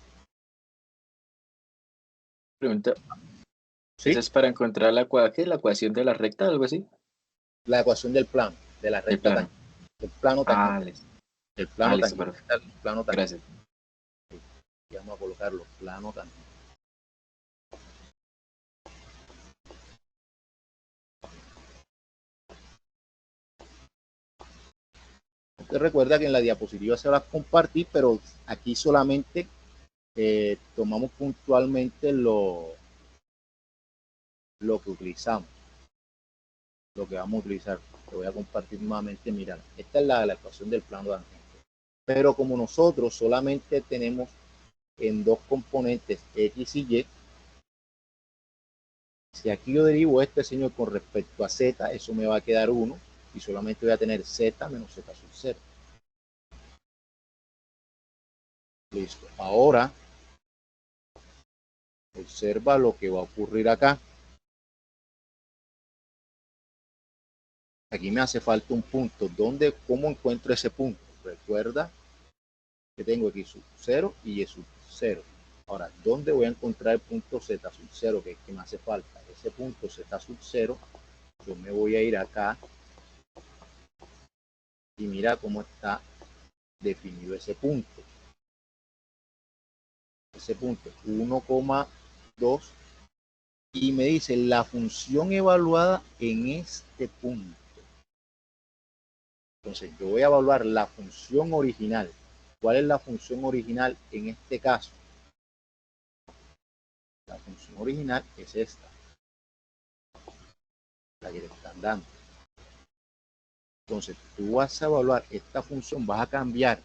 Pregunta, ¿Sí? ¿eso es para encontrar la ecuación de la recta o algo así? La ecuación del plano, de la recta plano. el plano Ah, tangente. listo. El plano Listo, tangente. perfecto. El plano tangente. Gracias. Y vamos a colocarlo, plano tangente. Usted recuerda que en la diapositiva se va a compartir, pero aquí solamente tomamos puntualmente lo que utilizamos, lo que vamos a utilizar. Te voy a compartir nuevamente. Mira, esta es la ecuación del plano tangente. Pero como nosotros solamente tenemos en dos componentes x y y, si aquí yo derivo este señor con respecto a z, eso me va a quedar 1 y solamente voy a tener z menos z sub 0. Listo. Ahora observa lo que va a ocurrir acá. Aquí me hace falta un punto. ¿Cómo encuentro ese punto? Recuerda que tengo aquí sub 0 y y sub 0. Ahora, ¿dónde voy a encontrar el punto z sub 0 que es que me hace falta? Ese punto z sub 0, yo me voy a ir acá y mira cómo está definido ese punto. Ese punto es 1,2 y me dice la función evaluada en este punto. Entonces yo voy a evaluar la función original. ¿Cuál es la función original en este caso? La función original es esta, la que le están dando. Entonces tú vas a evaluar esta función, vas a cambiar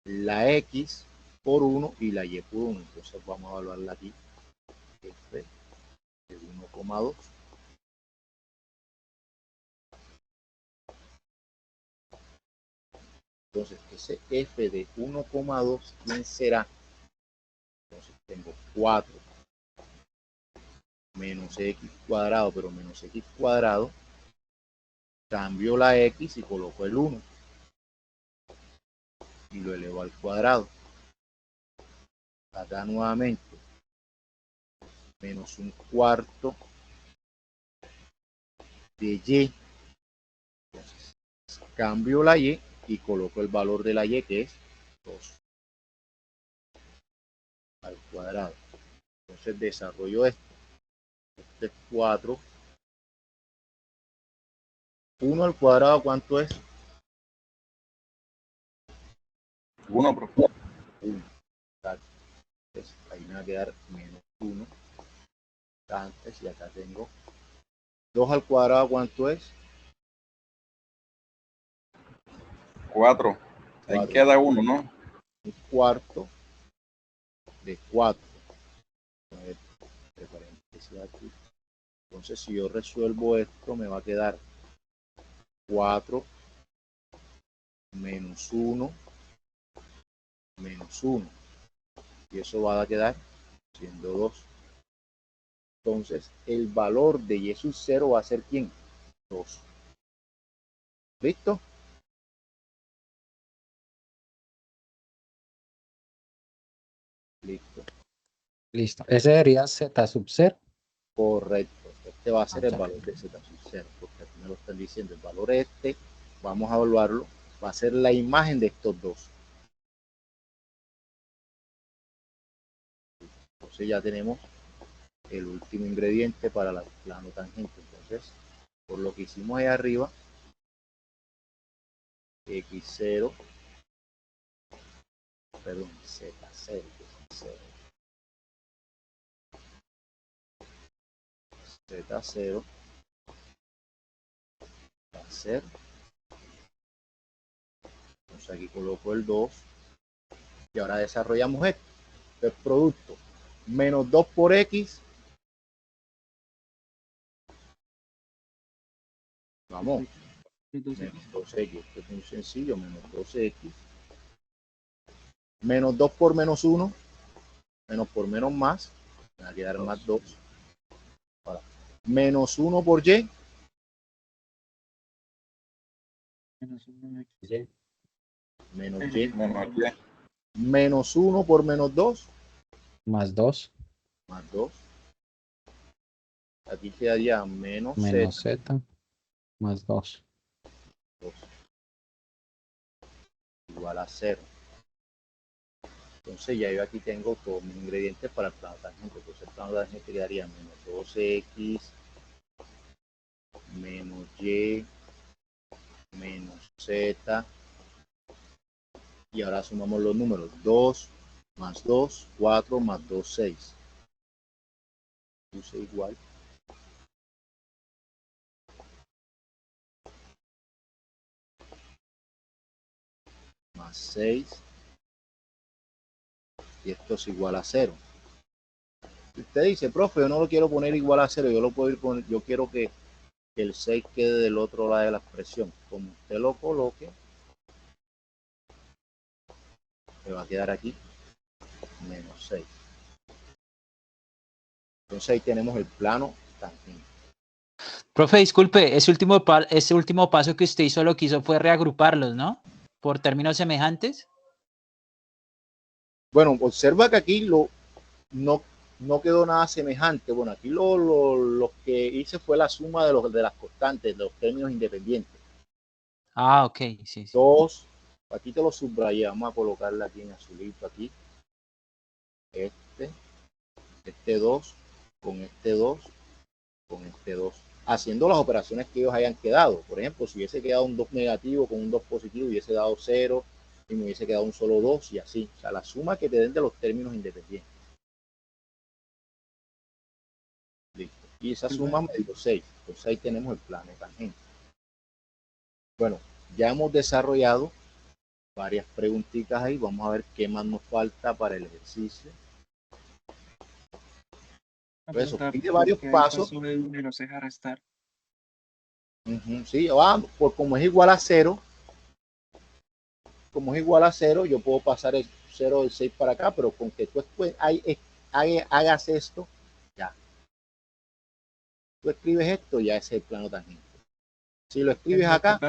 la x por 1 y la y por 1. Entonces vamos a evaluarla aquí. F de 1,2. Entonces ese f de 1,2, ¿quién será? Entonces tengo 4 menos x cuadrado, pero menos x cuadrado. Cambio la x y coloco el 1 y lo elevo al cuadrado. Acá nuevamente menos un cuarto de y. Entonces, cambio la y y coloco el valor de la y, que es 2 al cuadrado. Entonces desarrollo esto. Este es 4. 1 al cuadrado, ¿cuánto es? 1, profe. 1. Entonces, ahí me va a quedar menos 1. Antes, y acá tengo 2 al cuadrado, ¿cuánto es? 4. Ahí 4. queda 1, ¿no? Un cuarto de 4. Aquí. Entonces, si yo resuelvo esto, me va a quedar 4 menos 1 menos 1. Y eso va a quedar siendo 2. Entonces, el valor de y sub 0 va a ser ¿quién? 2. ¿Listo? Listo. Listo. Ese sería z sub 0. Correcto. Este va a ser el Ya. valor de z sub 0, porque aquí me lo están diciendo. El valor este, vamos a evaluarlo, va a ser la imagen de estos dos. Entonces ya tenemos el último ingrediente para el plano tangente. Entonces, por lo que hicimos ahí arriba, x0, perdón, z0, z0 va a ser, entonces aquí coloco el 2 y ahora desarrollamos esto, el producto menos 2 por x, vamos, Menos 2x. Menos 2x. Esto es muy sencillo. Menos 12x. Menos 2 por menos 1. Menos por menos más. Me va a quedar más 2. Ahora, menos 1 por y. Menos 1x. Menos y. Menos y. Menos 1 por menos 2. Más 2. Más 2. Aquí quedaría menos Menos z. z. Más 2. Igual a 0. Entonces ya yo aquí tengo todos mis ingredientes para el plano tangente. Entonces el plano tangente quedaría menos 12x menos y menos z. Y ahora sumamos los números. 2 más 2, 4 más 2, 6. Puse igual. Más 6. Y esto es igual a 0. Si usted dice, profe, yo no lo quiero poner igual a 0, yo lo puedo ir poner, yo quiero que el 6 quede del otro lado de la expresión. Como usted lo coloque, me va a quedar aquí menos 6. Entonces ahí tenemos el plano tangente. Profe, disculpe, ese último paso que usted hizo lo que hizo fue reagruparlos, ¿no? Por términos semejantes. Bueno, observa que aquí no quedó nada semejante. Bueno, aquí lo que hice fue la suma de las constantes, de los términos independientes. Ah, ok, sí, sí. 2, aquí te lo subrayé, vamos a colocarla aquí en azulito aquí. Este 2, con este 2, con este 2. Haciendo las operaciones que ellos hayan quedado. Por ejemplo, si hubiese quedado un 2 negativo con un 2 positivo, hubiese dado 0 y me hubiese quedado un solo 2 y así. O sea, la suma que te den de los términos independientes. Listo. Y esa suma me dio 6. Entonces ahí tenemos el plano tangente. Bueno, ya hemos desarrollado varias preguntitas ahí. Vamos a ver qué más nos falta para el ejercicio. Eso pide varios pasos. Menos deja restar. Sí, por como es igual a 0, yo puedo pasar el 0 del 6 para acá, pero con que tú después hagas esto, ya. Tú escribes esto, ya es el plano tangente. Si lo escribes acá,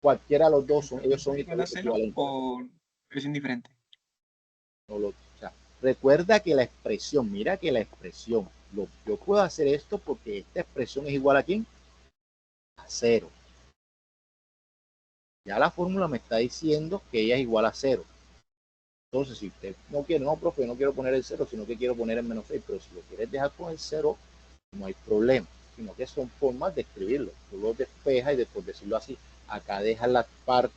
cualquiera de los dos, ellos son equivalentes. ¿O es indiferente? O sea, recuerda que la expresión, mira que la expresión, yo puedo hacer esto porque esta expresión es igual a ¿quién? A 0. Ya la fórmula me está diciendo que ella es igual a 0. Entonces, si usted no quiere, no, profe, no quiero poner el 0, sino que quiero poner el menos 6, pero si lo quieres dejar con el 0, no hay problema, sino que son formas de escribirlo. Tú lo despejas y después decirlo así. Acá dejas la parte,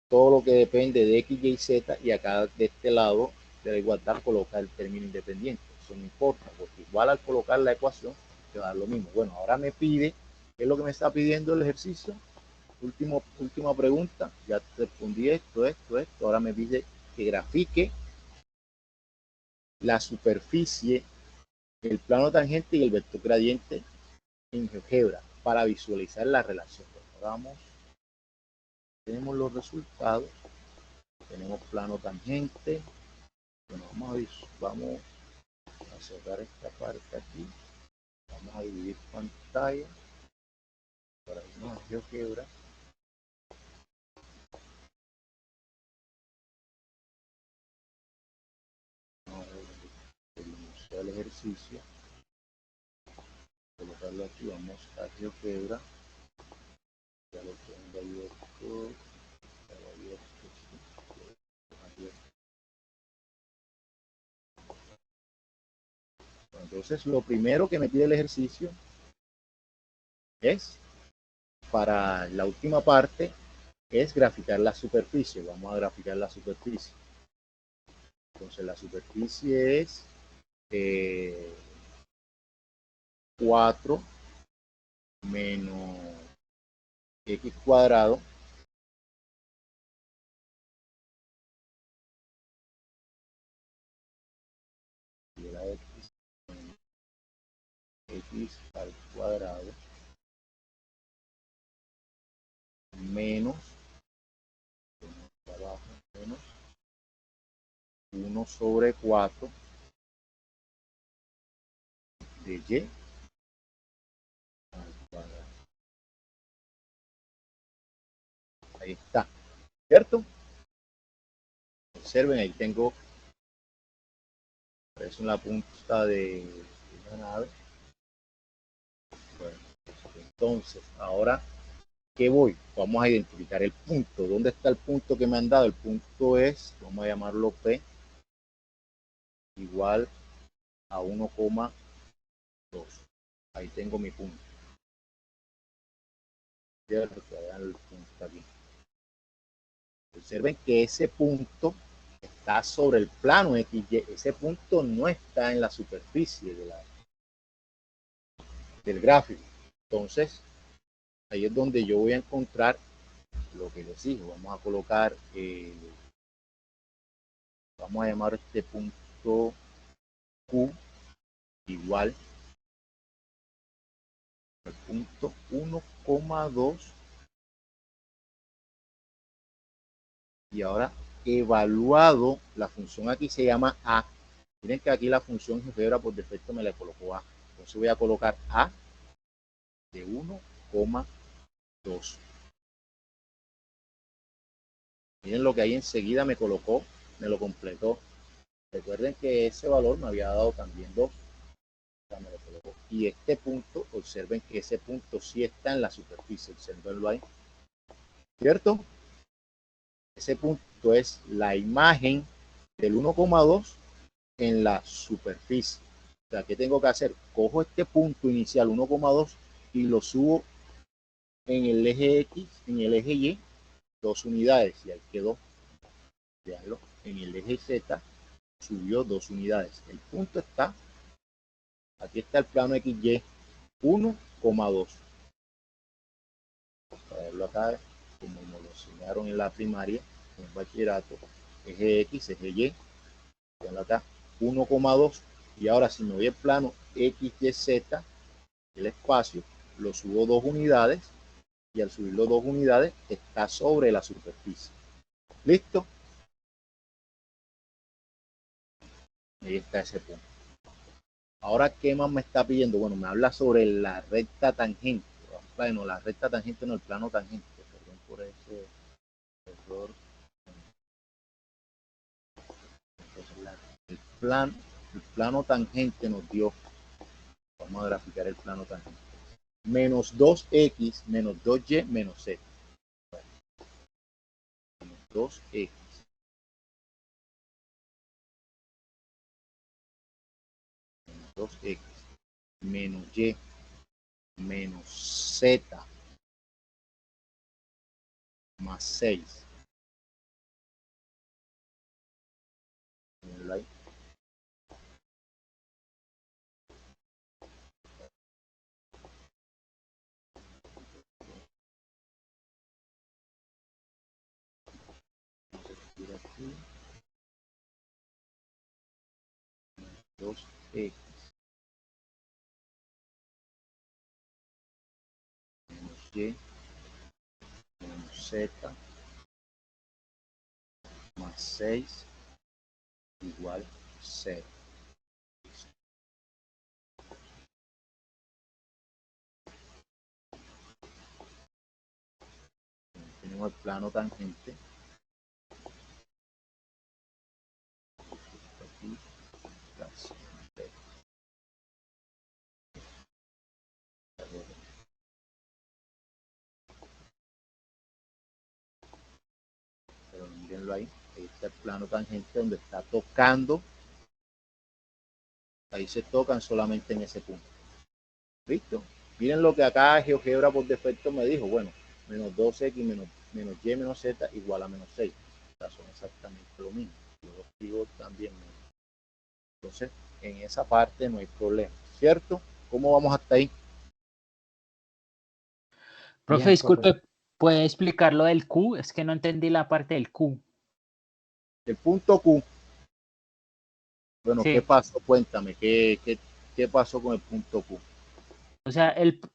todo lo que depende de X, Y, Z, y acá de este lado de la igualdad coloca el término independiente. Eso no importa, porque igual al colocar la ecuación te va a dar lo mismo. Bueno, ahora me pide, ¿qué es lo que me está pidiendo el ejercicio? Última pregunta, ya te respondí esto. Ahora me pide que grafique la superficie, el plano tangente y el vector gradiente en GeoGebra para visualizar la relación. Bueno, vamos, tenemos los resultados, tenemos plano tangente. Bueno, vamos a cerrar esta parte aquí, vamos a dividir pantalla para irnos a GeoGebra. El ejercicio, colocarlo aquí, vamos a GeoGebra, ya lo tengo abierto, entonces lo primero que me pide el ejercicio es, para la última parte, es graficar la superficie. Vamos a graficar la superficie. Entonces la superficie es 4 menos x cuadrado y la x al cuadrado menos, abajo, menos 1 sobre 4 de y al cuadrado. Ahí está, ¿cierto? Observen, ahí tengo, es una punta de la nave. Bueno, entonces, ahora, ¿qué voy? Vamos a identificar el punto. ¿Dónde está el punto que me han dado? El punto es, vamos a llamarlo P, igual a 1,2. Ahí tengo mi punto. ¿Cierto? Vean el punto aquí. Observen que ese punto está sobre el plano XY. Ese punto no está en la superficie del gráfico. Entonces, ahí es donde yo voy a encontrar lo que les digo. Vamos a colocar, vamos a llamar este punto Q igual al punto 1,2. Y ahora, evaluado, la función aquí se llama A. Miren que aquí la función GeoGebra por defecto me le colocó A. Entonces voy a colocar A de 1,2. Miren lo que ahí enseguida me colocó, me lo completó. Recuerden que ese valor me había dado también 2. Me lo colocó. Y este punto, observen que ese punto sí está en la superficie. Observenlo ahí. ¿Cierto? Ese punto es la imagen del 1,2 en la superficie. O sea, ¿qué tengo que hacer? Cojo este punto inicial 1,2 y lo subo en el eje X, en el eje Y, 2 unidades. Y ahí quedó. Veanlo. En el eje Z subió 2 unidades. El punto está, aquí está el plano XY, 1,2. Para verlo acá, como nos lo enseñaron en la primaria, en el bachillerato, eje X, eje Y, veanlo acá, 1,2. Y ahora si me voy al plano XYZ, el espacio, lo subo 2 unidades y al subirlo 2 unidades está sobre la superficie. ¿Listo? Ahí está ese punto. Ahora, ¿qué más me está pidiendo? Bueno, me habla sobre la recta tangente. Bueno, la recta tangente no, el plano tangente. Perdón por ese error. Entonces, el plano tangente nos dio, vamos a graficar el plano tangente, menos 2x menos 2y menos z. Menos 2x menos 2x menos y menos z más 6. Ahí. Aquí. 2x menos y menos z más 6 igual 0. Tenemos el plano tangente. Aquí, pero mírenlo ahí, ahí está el plano tangente donde está tocando, ahí se tocan solamente en ese punto. ¿Listo? Miren lo que acá GeoGebra por defecto me dijo, bueno, menos 2x menos y menos z igual a menos 6. O sea, son exactamente lo mismo. Yo lo escribo también. Entonces, en esa parte no hay problema, ¿cierto? ¿Cómo vamos hasta ahí? Profe, Bien, disculpe, ¿puede explicar lo del Q? Es que no entendí la parte del Q. El punto Q. Bueno, Sí. ¿qué pasó? Cuéntame, ¿qué pasó con el punto Q? O sea, el P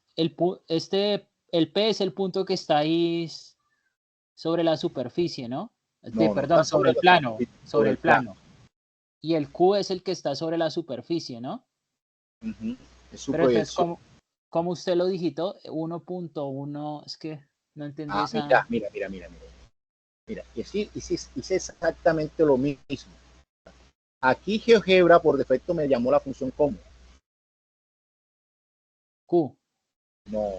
es el punto que está ahí sobre la superficie, ¿no? No, Perdón, está sobre el la plano, superficie, sobre el plano. Y el Q es el que está sobre la superficie, ¿no? Ujú, es su Pero entonces, proyección. ¿cómo usted lo digitó? 1.1, es que no entendí Ah, esa. mira. Mira, y sí, hice exactamente lo mismo. Aquí GeoGebra por defecto me llamó la función como. Q. No,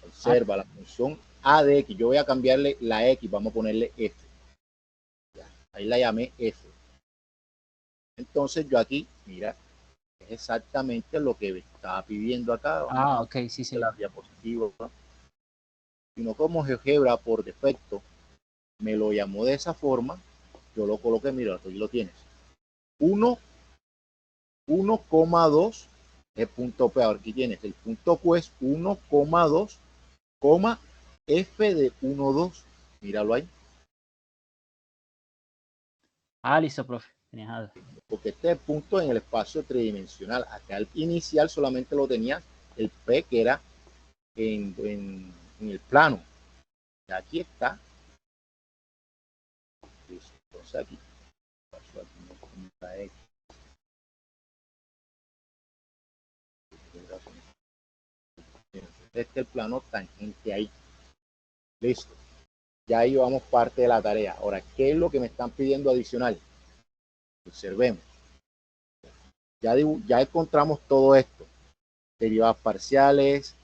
observa la función A de X. Yo voy a cambiarle la X, vamos a ponerle F. Ya, ahí la llamé F. Entonces yo aquí, mira, es exactamente lo que me estaba pidiendo acá. Vamos a Ok, sí, la señor. diapositiva. ¿No? Sino como GeoGebra por defecto me lo llamó de esa forma, yo lo coloqué, mira, aquí lo tienes. 1,2 es punto P. Ahora aquí tienes el punto Q es 1,2, F de 1,2. Míralo ahí. Listo, profe. Tenía Porque este es el punto en el espacio tridimensional. Acá el inicial solamente lo tenía el P que era en el plano. Y aquí está. Entonces aquí pasó aquí no está X. Este es el plano tangente ahí. Listo. Ya ahí vamos parte de la tarea. Ahora, ¿qué es lo que me están pidiendo adicional? Observemos. Ya encontramos todo esto. Derivadas parciales,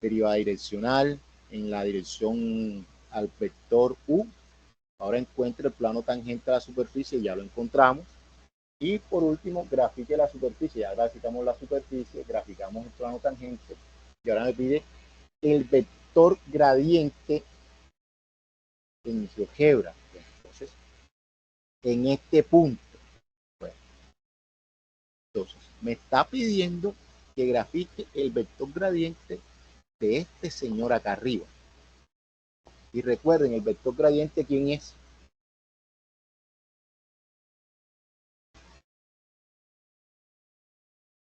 derivada direccional, en la dirección al vector U. Ahora encuentre el plano tangente a la superficie, ya lo encontramos. Y por último, grafique la superficie. Ya graficamos la superficie, graficamos el plano tangente. Y ahora me pide el vector gradiente en GeoGebra. Entonces, en este punto, bueno, entonces, me está pidiendo que grafique el vector gradiente de este señor acá arriba. Y recuerden, el vector gradiente, ¿quién es?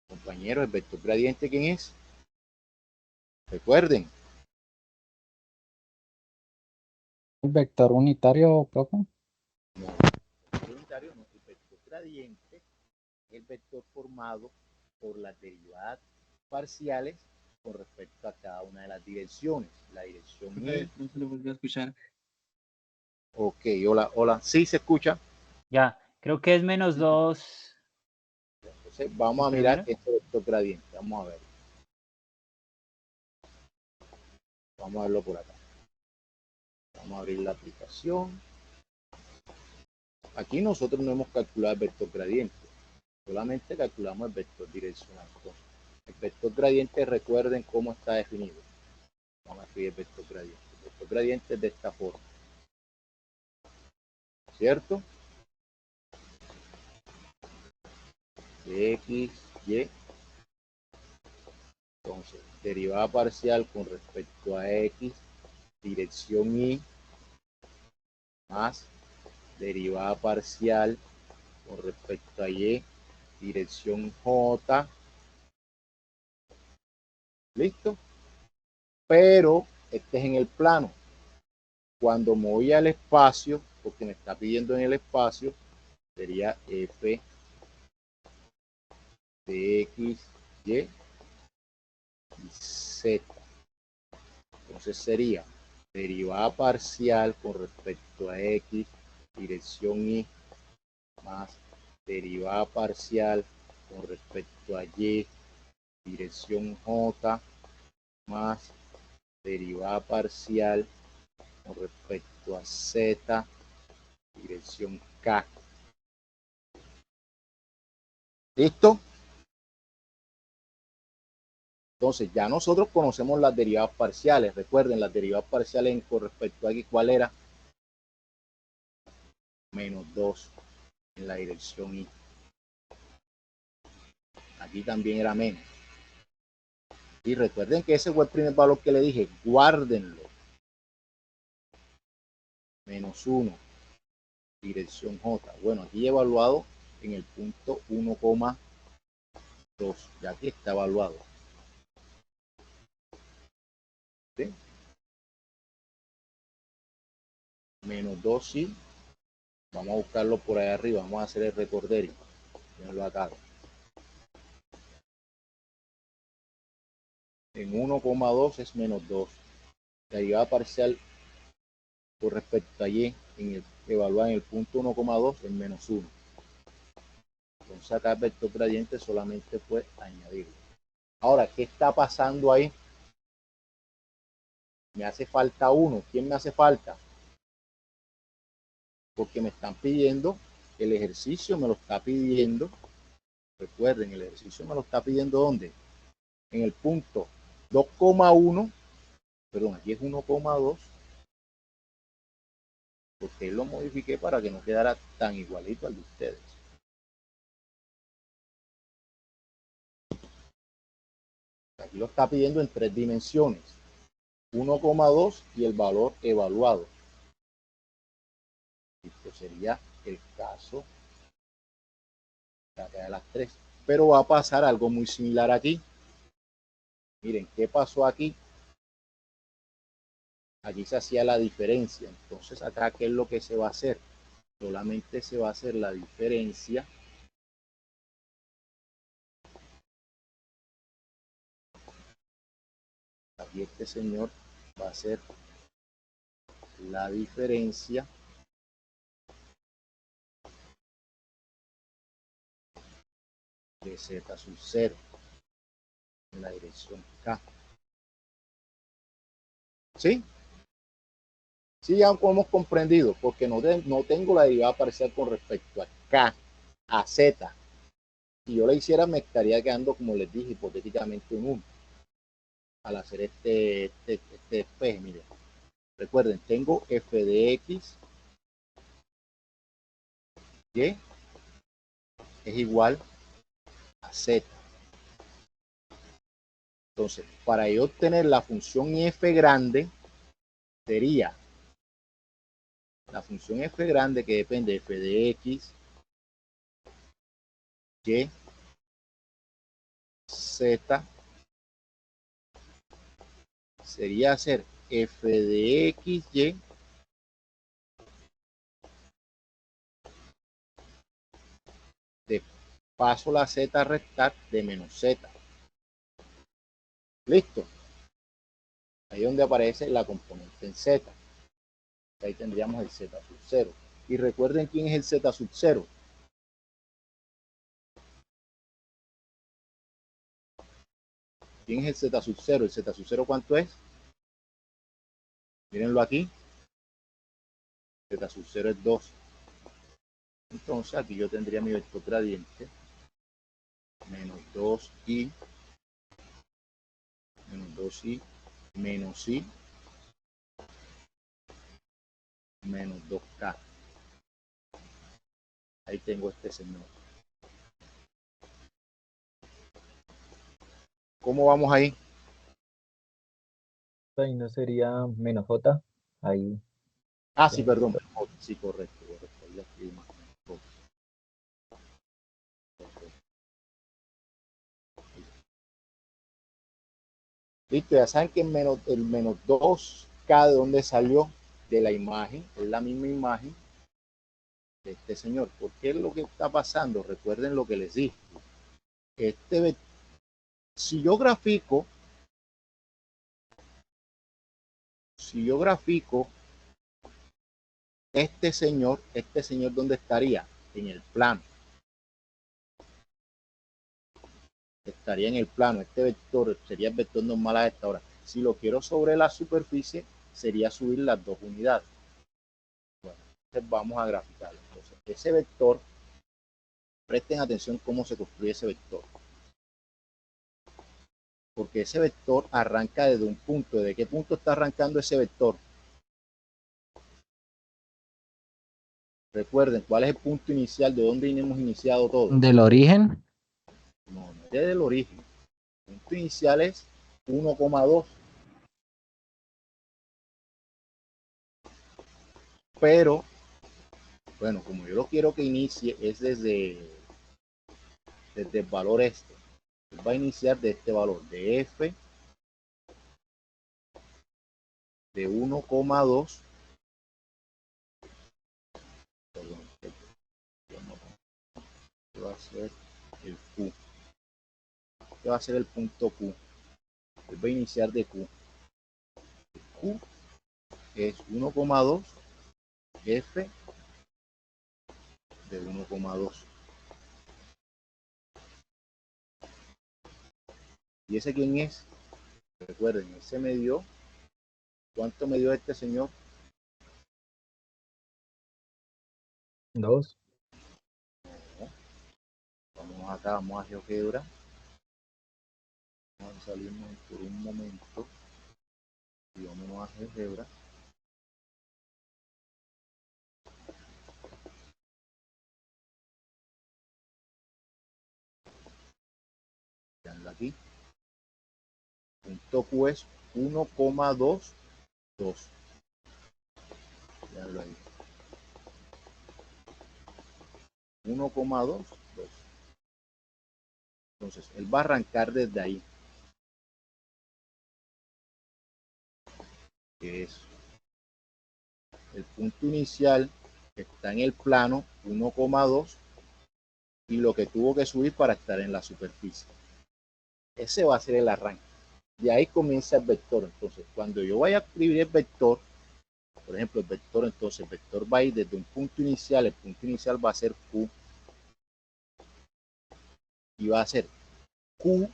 Compañero, el vector gradiente, ¿quién es? Recuerden. ¿El vector unitario, profe? No, el unitario no, el vector gradiente es el vector formado por las derivadas parciales con respecto a cada una de las direcciones. La dirección Y. No se lo volvió a escuchar. Ok, hola. ¿Sí se escucha? Ya, creo que es -2. Entonces vamos ¿El a mirar primero? este vector gradiente. Vamos a ver. Vamos a verlo por acá. Vamos a abrir la aplicación. Aquí nosotros no hemos calculado el vector gradiente. Solamente calculamos el vector direccional. Entonces, el vector gradiente, recuerden cómo está definido. Vamos a escribir el vector gradiente. El vector gradiente es de esta forma. ¿Cierto? De X, Y. Entonces, derivada parcial con respecto a X, dirección Y, más derivada parcial con respecto a Y, dirección J. ¿Listo? Pero este es en el plano. Cuando me voy al espacio, porque me está pidiendo en el espacio, sería F de X, Y y Z. Entonces sería derivada parcial con respecto a X, dirección Y, más derivada parcial con respecto a Y, dirección J, más derivada parcial con respecto a Z, dirección K. ¿Listo? Entonces, ya nosotros conocemos las derivadas parciales. Recuerden, las derivadas parciales con respecto a X, ¿cuál era? -2 en la dirección Y. Aquí también era menos. Y recuerden que ese fue el primer valor que le dije. Guárdenlo. -1. Dirección J. Bueno, aquí he evaluado en el punto 1,2. Ya aquí está evaluado. ¿Sí? menos 2 sí. Vamos a buscarlo por ahí arriba, vamos a hacer el recorderio. Véanlo acá. En 1,2 es menos 2. La derivada parcial con respecto a y evaluada en el punto 1,2 es menos 1. Entonces acá el vector gradiente solamente fue añadirlo. Ahora, ¿qué está pasando ahí? Me hace falta 1. ¿Quién me hace falta? Porque me están pidiendo, el ejercicio me lo está pidiendo. Recuerden, el ejercicio me lo está pidiendo ¿dónde? En el punto 2,1, perdón, aquí es 1,2, porque lo modifiqué para que no quedara tan igualito al de ustedes. Aquí lo está pidiendo en 3 dimensiones, 1,2 y el valor evaluado. Esto sería el caso de las 3. Pero va a pasar algo muy similar aquí. Miren, ¿qué pasó aquí? Aquí se hacía la diferencia. Entonces acá, ¿qué es lo que se va a hacer? Solamente se va a hacer la diferencia aquí este señor va a hacer la diferencia de z sub 0 en la dirección K. ¿Sí? Sí, ya hemos comprendido, porque no tengo la derivada parcial con respecto a K, a Z. Si yo la hiciera, me estaría quedando, como les dije, hipotéticamente en 1. Al hacer este despeje, miren. Recuerden, tengo f de x, y es igual a z. Entonces, para yo obtener la función f grande, sería la función f grande que depende de f de x, y, z, sería hacer f de x, y, de paso la z a restar de menos z. Listo. Ahí donde aparece la componente en z. Ahí tendríamos el z sub 0. Y recuerden quién es el z sub 0. ¿Quién es el z sub 0? ¿El z sub 0 cuánto es? Mírenlo aquí. Z sub 0 es 2. Entonces aquí yo tendría mi vector gradiente menos 2i, menos 2i, menos i, menos 2k. Ahí tengo este señor. ¿Cómo vamos ahí? Ahí no sería menos J. Ahí. Ah, sí, perdón. Sí, correcto. Ahí la escribí más. Listo, ya saben que el menos 2k de dónde salió, de la imagen, es la misma imagen de este señor. ¿Por qué es lo que está pasando? Recuerden lo que les dije. Si yo grafico este señor ¿dónde estaría? En el plano. Estaría en el plano. Este vector sería el vector normal a esta hora. Si lo quiero sobre la superficie, sería subir las 2 unidades. Bueno, entonces vamos a graficarlo. Entonces, ese vector, presten atención cómo se construye ese vector. Porque ese vector arranca desde un punto. ¿De qué punto está arrancando ese vector? Recuerden, ¿cuál es el punto inicial? ¿De dónde hemos iniciado todo? ¿Del origen? No, desde el origen. El punto inicial es 1,2. Pero, bueno, como yo lo quiero que inicie, es desde el valor este. Va a iniciar de este valor, de f de 1,2 Este va a ser el Q. Este va a ser el punto Q. Él va a iniciar de Q. Q es 1,2 F de 1,2. ¿Y ese quién es? Recuerden, ese me dio. ¿Cuánto me dio este señor? 2. Vamos acá, vamos a GeoGebra. Vamos a salirnos por un momento. Y vamos a GeoGebra. Veanlo aquí. Punto Q es 1,22. Veanlo ahí. 1,22. Entonces, él va a arrancar desde ahí. Que es el punto inicial que está en el plano 1,2 y lo que tuvo que subir para estar en la superficie. Ese va a ser el arranque. De ahí comienza el vector. Entonces, cuando yo vaya a escribir el vector, por ejemplo, el vector, entonces el vector va a ir desde un punto inicial, el punto inicial va a ser Q, y va a ser Q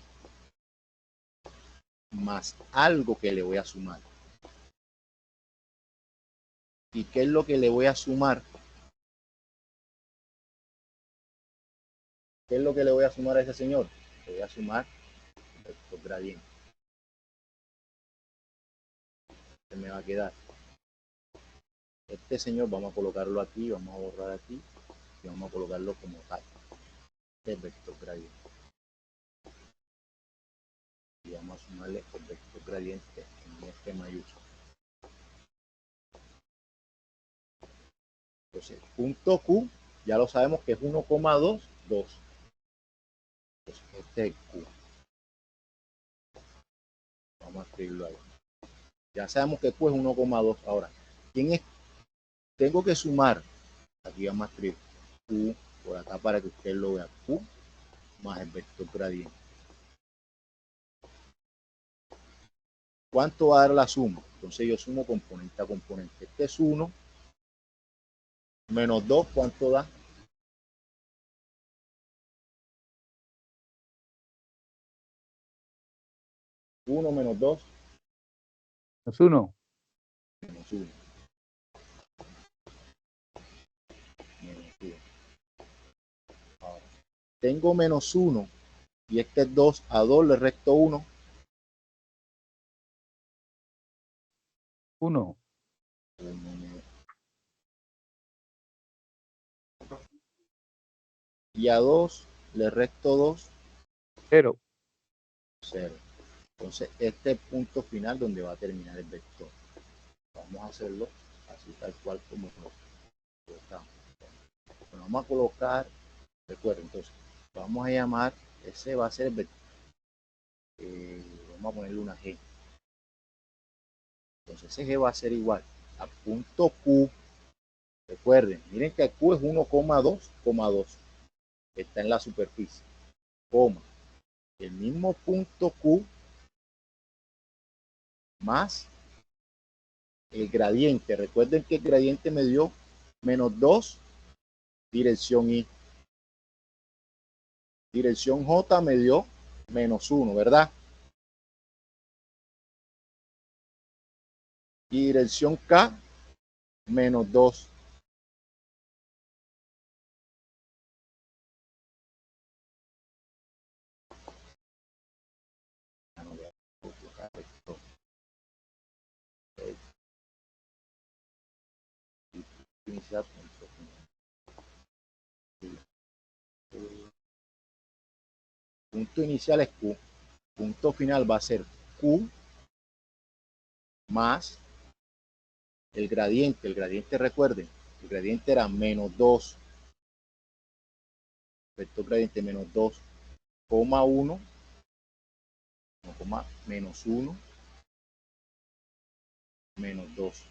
más algo que le voy a sumar. ¿Y qué es lo que le voy a sumar? ¿Qué es lo que le voy a sumar a ese señor? Le voy a sumar el vector gradiente. ¿Qué me va a quedar? Este señor vamos a colocarlo aquí, vamos a borrar aquí y vamos a colocarlo como tal. El vector gradiente. Y vamos a sumarle el vector gradiente en este mayúsculo. Entonces, punto Q, ya lo sabemos que es 1,22. Entonces, este es Q. Vamos a escribirlo ahí. Ya sabemos que Q es 1,2. Ahora, ¿quién es? Tengo que sumar. Aquí vamos a escribir Q por acá para que usted lo vea. Q más el vector gradiente. ¿Cuánto va a dar la suma? Entonces yo sumo componente a componente. Este es 1 menos 2, ¿cuánto da? 1 menos 2. Es 1. Menos 1. Menos 1. Ahora, tengo menos 1 y este es 2. A 2 le resto 1. 1. Y a 2 le resto 2. 0. 0. Entonces este es el punto final donde va a terminar el vector. Vamos a hacerlo así tal cual como lo colocamos. Bueno, vamos a colocar, recuerden, entonces vamos a llamar, ese va a ser el vector. Vamos a ponerle una G. Entonces ese G va a ser igual a punto Q. Recuerden, miren que Q es 1,2,2. Está en la superficie. Coma. El mismo punto Q más el gradiente. Recuerden que el gradiente me dio menos 2, dirección Y. Dirección J me dio menos 1, ¿verdad? Y dirección K, menos 2. Iniciar punto final. Punto inicial es Q. Punto final va a ser Q más el gradiente. El gradiente, recuerden, el gradiente era menos 2. Vector gradiente menos 2, 1, menos 1, menos 2.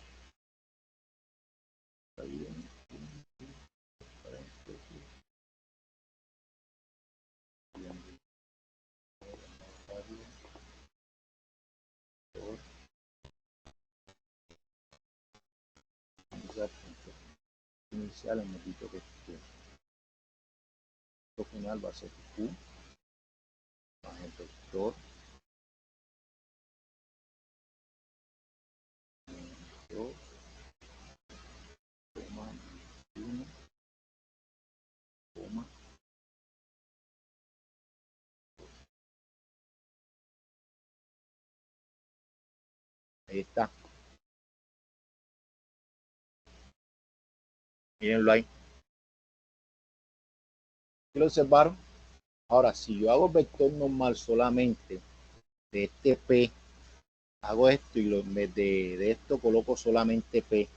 parcial, hemos dicho que el final va a ser Q más el vector 2, 1, coma. Ahí está. Mírenlo ahí. ¿Sí lo observaron? Ahora, si yo hago vector normal solamente de este P, hago esto y en vez de esto coloco solamente P.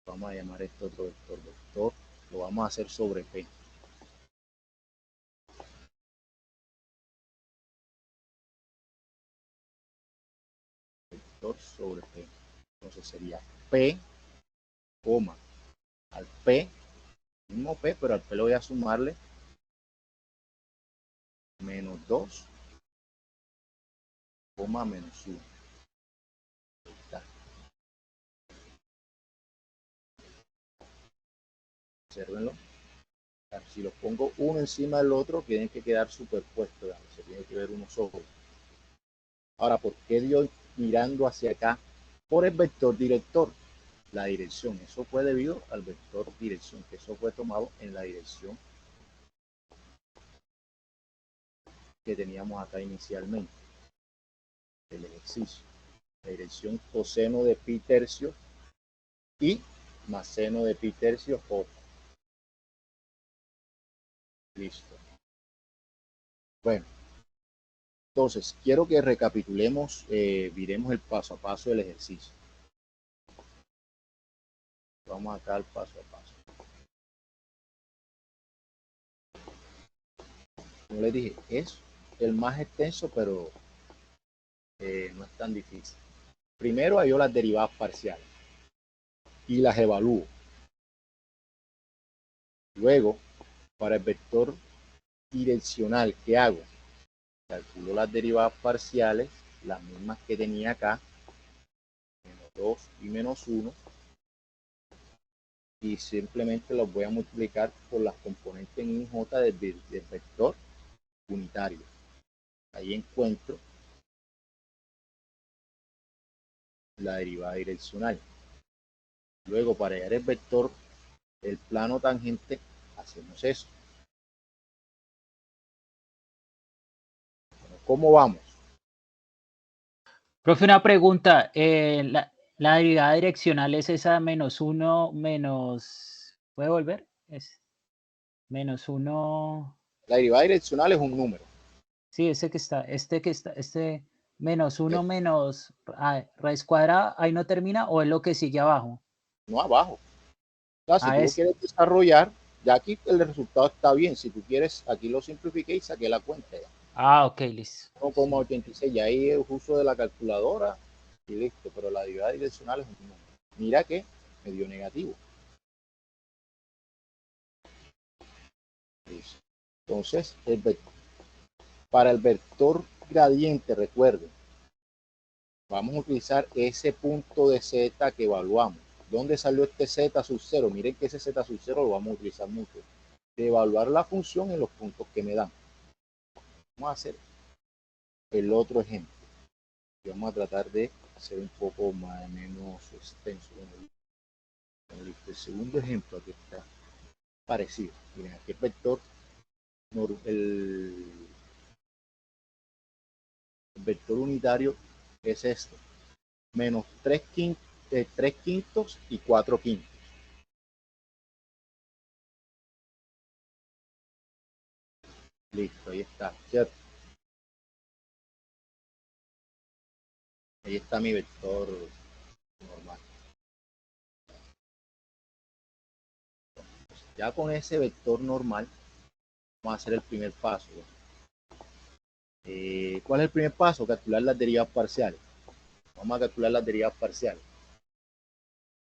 Vamos a llamar esto otro vector. Vector lo vamos a hacer sobre P. Vector sobre P. Entonces sería P, coma, al P, mismo P, pero al P le voy a sumarle menos 2, coma, menos 1. Ahí está. Obsérvenlo. Si los pongo uno encima del otro, tienen que quedar superpuestos. Se tiene que ver uno solo. Ahora, ¿por qué yo mirando hacia acá? Por el vector director. La dirección. Eso fue debido al vector dirección, que eso fue tomado en la dirección que teníamos acá inicialmente. El ejercicio. La dirección coseno de pi tercio y más seno de pi tercio J. Listo. Bueno, entonces quiero que recapitulemos, miremos el paso a paso del ejercicio. Vamos acá al paso a paso. Como les dije, es el más extenso, pero no es tan difícil. Primero hallo las derivadas parciales y las evalúo. Luego, para el vector direccional, ¿qué hago? Calculo las derivadas parciales, las mismas que tenía acá, menos 2 y menos 1, y simplemente los voy a multiplicar por las componentes en J del vector unitario. Ahí encuentro la derivada direccional. Luego, para hallar el vector, el plano tangente, hacemos eso. Bueno, ¿cómo vamos? Profe, una pregunta. La derivada direccional es esa menos 1 menos... ¿Puede volver? Es menos 1... La derivada direccional es un número. Sí, este menos 1 menos raíz cuadrada, ahí no termina, o es lo que sigue abajo. No abajo. O sea, si tú lo Es. quieres desarrollar, ya aquí el resultado está bien. Si tú quieres, aquí lo simplifiqué y saqué la cuenta ya. Ok, listo. 1,86, ya ahí es uso de la calculadora y listo. Pero la derivada direccional es un número. Mira que me dio negativo. Listo. Entonces, para el vector gradiente, recuerden, vamos a utilizar ese punto de z que evaluamos. ¿Dónde salió este z sub 0? Miren que ese z sub 0 lo vamos a utilizar mucho. De evaluar la función en los puntos que me dan. Vamos a hacer el otro ejemplo. Y vamos a tratar de hacer un poco menos extenso. Bueno, el segundo ejemplo aquí está parecido. Miren, aquí el vector, el vector unitario es esto. Menos 3 quintos y 4 quintos. Listo, ahí está, ¿cierto? Ahí está mi vector normal. Ya con ese vector normal, vamos a hacer el primer paso. ¿Cuál es el primer paso? Calcular las derivas parciales. Vamos a calcular las derivas parciales.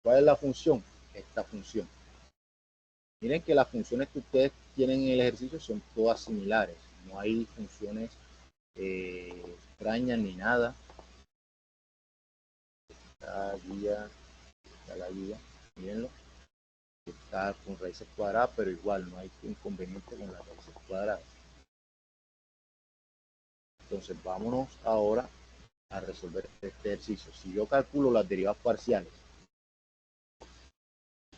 ¿Cuál es la función? Esta función. Miren que las funciones que ustedes tienen en el ejercicio son todas similares. No hay funciones extrañas ni nada. Está la guía. Mírenlo. Está con raíces cuadradas, pero igual no hay inconveniente con las raíces cuadradas. Entonces vámonos ahora a resolver este ejercicio. Si yo calculo las derivadas parciales,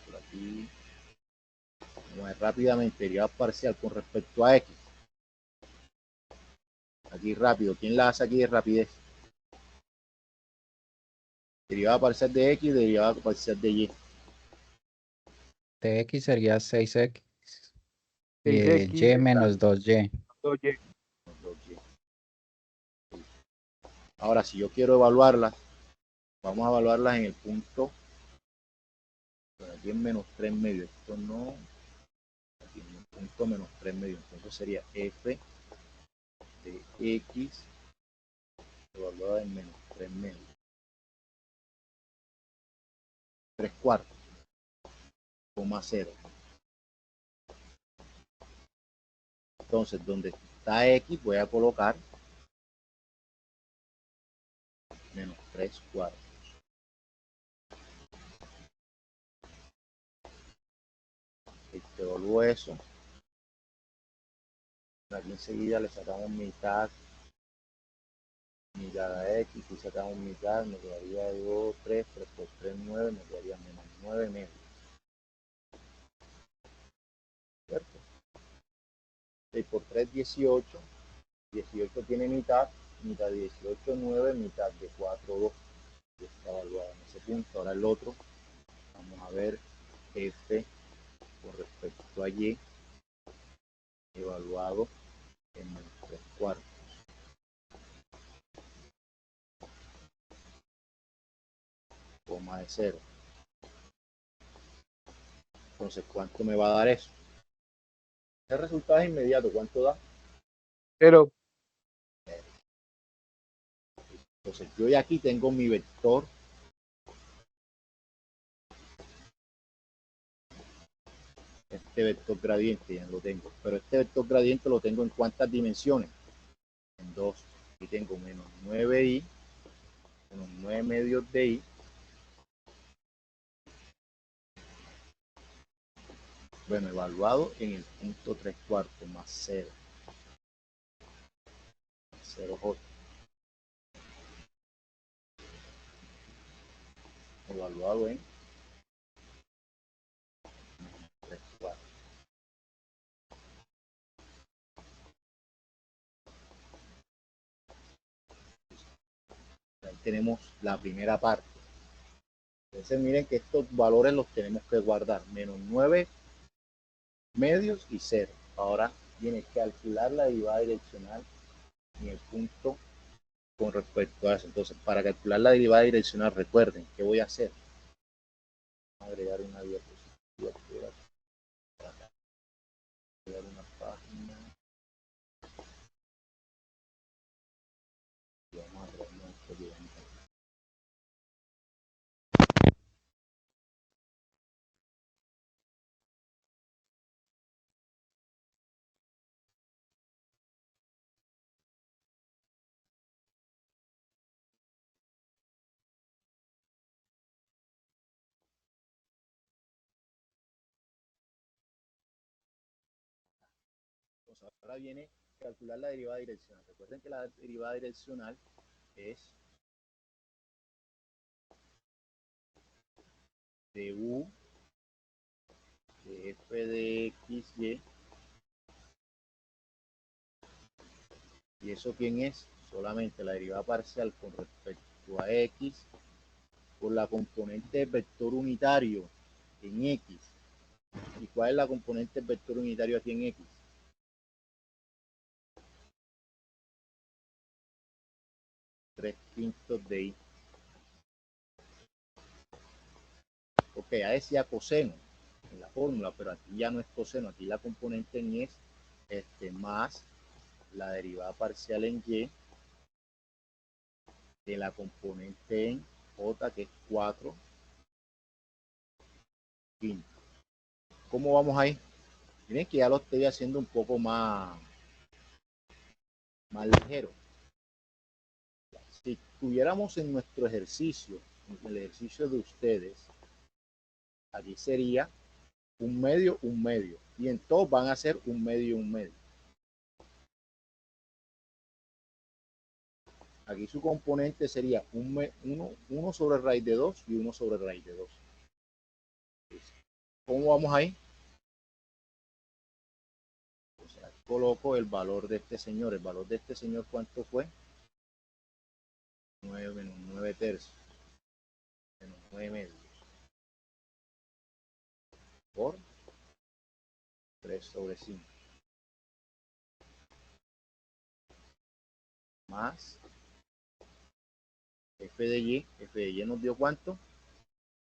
por aquí, vamos a ver rápidamente derivada parcial con respecto a x. Aquí rápido, ¿quién la hace aquí de rapidez? Derivada parcial de x, derivada parcial de y. De x sería 6x. Y 6x y menos 2y. 2y. Ahora, si yo quiero evaluarlas, vamos a evaluarlas en el punto, aquí en menos 3 medios. Esto no, aquí en el punto menos 3 medios. Entonces sería f de x evaluada en menos 3 medios. 3 cuartos, coma 0. Entonces, donde está x, voy a colocar menos 3 cuartos. Te evalúo eso. Aquí enseguida le sacamos mitad a x, y sacamos mitad, me quedaría 2, 3 por 3, 9, me quedaría menos 9 medios. ¿Cierto? 6 por 3, 18. 18 tiene mitad de 18, 9, mitad de 4, 2. Ya está evaluado en ese punto. Ahora el otro, vamos a ver f con respecto a y, evaluado en menos 3 cuartos. Coma de 0. Entonces, ¿cuánto me va a dar eso? El resultado es inmediato. ¿Cuánto da? 0. Entonces, yo ya aquí tengo mi vector. Este vector gradiente ya lo tengo. Pero este vector gradiente lo tengo en ¿cuántas dimensiones? En 2. Aquí tengo menos 9i, menos 9 medios de i. Bueno, evaluado en el punto 3 cuartos más 0. 0,8. Evaluado en 3 cuartos. Ahí tenemos la primera parte. Entonces miren que estos valores los tenemos que guardar. Menos 9 medios y 0. Ahora tiene que calcular la derivada direccional en el punto con respecto a eso. Entonces, para calcular la derivada direccional, recuerden, ¿qué voy a hacer? Voy a agregar una diapositiva. Agregar una página. Y vamos a agregar esto que vamos a ver. Entonces, ahora viene calcular la derivada direccional. Recuerden que la derivada direccional es de u de f de x, y. ¿Y eso quién es? Solamente la derivada parcial con respecto a x por la componente del vector unitario en x. ¿Y cuál es la componente del vector unitario aquí en x? 3/5 de i. Ok, a decía coseno en la fórmula, pero aquí ya no es coseno, aquí la componente en y es más la derivada parcial en y de la componente en j, que es 4 quintos. ¿Cómo vamos ahí? Miren que ya lo estoy haciendo un poco más ligero. Si tuviéramos en nuestro ejercicio, en el ejercicio de ustedes, Aquí sería un medio, y en todos van a ser un medio, un medio. Aquí su componente sería 1 sobre raíz de 2 y 1 sobre raíz de 2. ¿Cómo vamos ahí? O sea, coloco el valor de este señor. El valor de este señor, ¿cuánto fue? 9 menos 9 tercios. Menos 9 medios. Por 3 sobre 5. Más f de y nos dio ¿cuánto?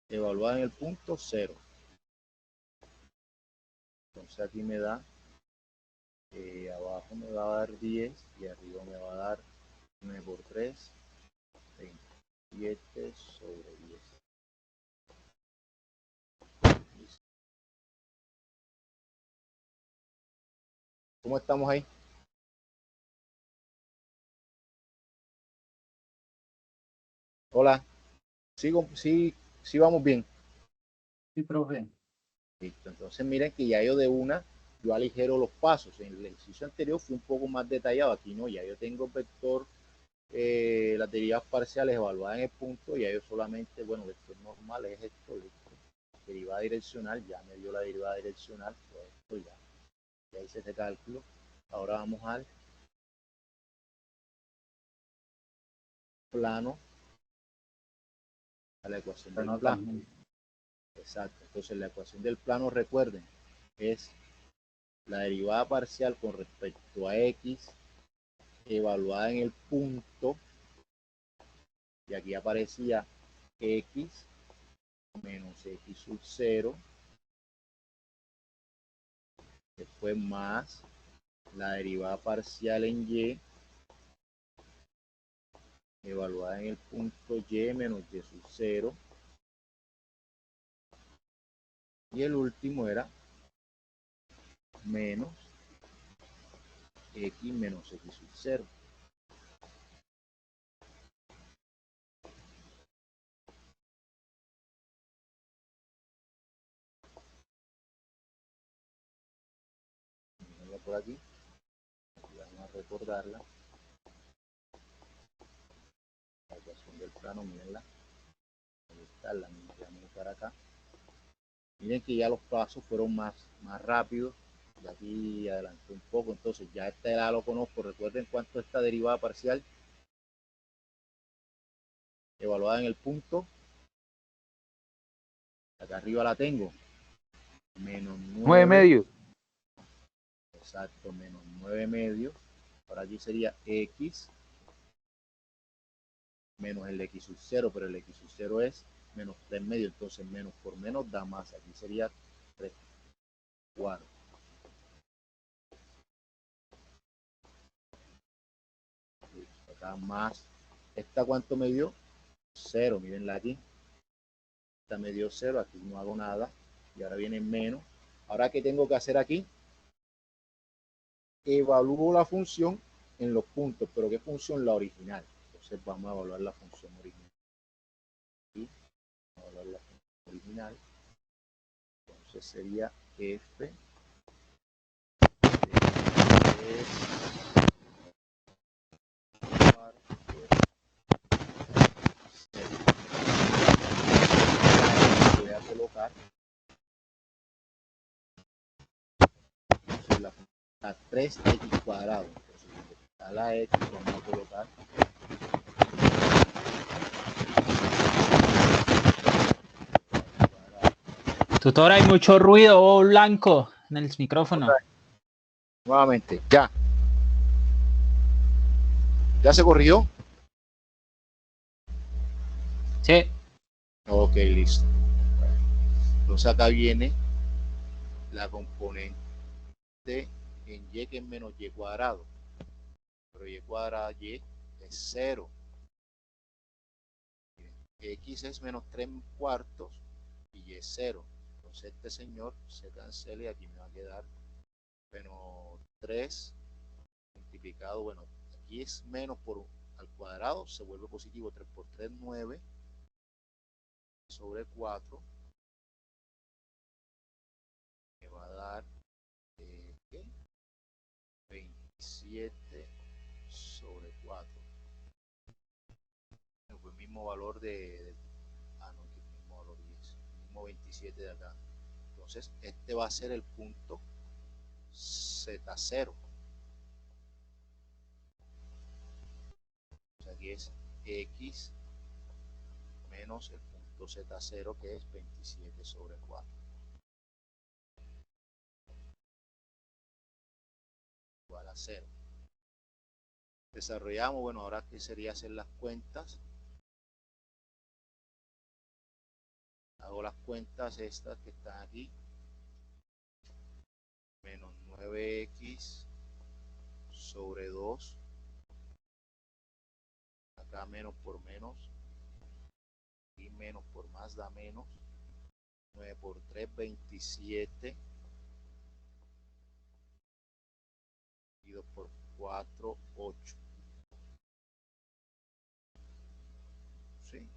Evaluada en el punto 0. Entonces aquí me da, abajo me va a dar 10 y arriba me va a dar 9 por 3, 27 sobre 10. ¿Cómo estamos ahí? Hola. Sí, vamos bien. Sí, profe. Listo. Entonces miren que ya yo aligero los pasos. En el ejercicio anterior fue un poco más detallado. Aquí no, ya yo tengo el vector, las derivas parciales evaluadas en el punto. Ya yo solamente, bueno, vector normal es esto, listo. Derivada direccional, ya me dio la derivada direccional. Pues esto ya hice ese cálculo. Ahora vamos al plano, a la ecuación del plano. Exacto. Entonces la ecuación del plano, recuerden, es la derivada parcial con respecto a x evaluada en el punto, y aquí aparecía x menos x sub 0, después más la derivada parcial en y evaluada en el punto y menos y sub 0, y el último era menos x menos x sub 0. Por aquí vamos a recordarla, la ecuación del plano, mírenla, ahí está, la vamos a buscar acá. Miren que ya los pasos fueron más rápidos, de aquí adelanté un poco, entonces ya esta ya lo conozco. Recuerden cuánto esta derivada parcial evaluada en el punto, acá arriba la tengo, menos 9 medios. Exacto, menos 9 medios. Ahora aquí sería x menos el x sub 0, pero el x sub 0 es menos 3 medios, entonces menos por menos da más, aquí sería 3 cuartos. Acá más, ¿esta cuánto me dio? 0, mírenla aquí. Esta me dio 0, aquí no hago nada. Y ahora viene menos. Ahora, ¿qué tengo que hacer aquí? Evalúo la función en los puntos, pero ¿qué función? La original. Entonces vamos a evaluar la función original. Aquí, vamos a evaluar la función original. Entonces sería f voy a colocar la 3x cuadrado. Entonces, a la x vamos a colocar Tutor, hay mucho ruido blanco en el micrófono. nuevamente, ya se corrigió. Sí. Ok, listo. Entonces acá viene la componente en y, que es menos y cuadrado, pero y cuadrada y es 0. X es menos 3 cuartos y es 0. Entonces este señor se cancela y aquí me va a quedar menos 3 multiplicado, bueno, aquí es menos por al cuadrado, se vuelve positivo, 3 por 3, 9 sobre 4 va a dar ¿qué? 27 sobre 4. Fue el mismo valor no, que el mismo valor 10, el mismo 27 de acá. Entonces, este va a ser el punto Z0. O sea, aquí es X menos el punto Z0, que es 27 sobre 4. Igual a 0. Desarrollamos, bueno, ahora que sería hacer las cuentas. Hago las cuentas estas que están aquí. Menos 9x sobre 2. Acá menos por menos. Y menos por más da menos. 9 por 3, 27. Y 2 por 4, 8. ¿Sí?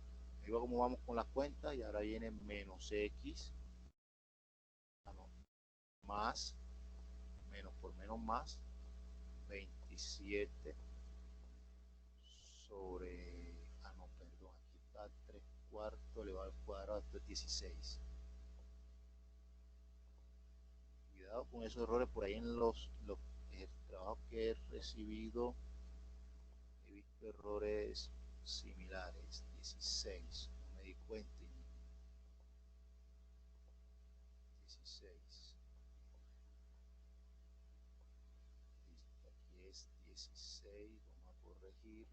Ahí va como vamos con las cuentas. Y ahora viene menos x. Más. Menos por menos más. 27 sobre... no, perdón. Aquí está 3 cuartos elevado al cuadrado. Esto es 16. Cuidado con esos errores por ahí en los trabajos que he recibido. He visto errores similares. 16, no me di cuenta. 16. Listo, aquí es 16. Vamos a corregirlo.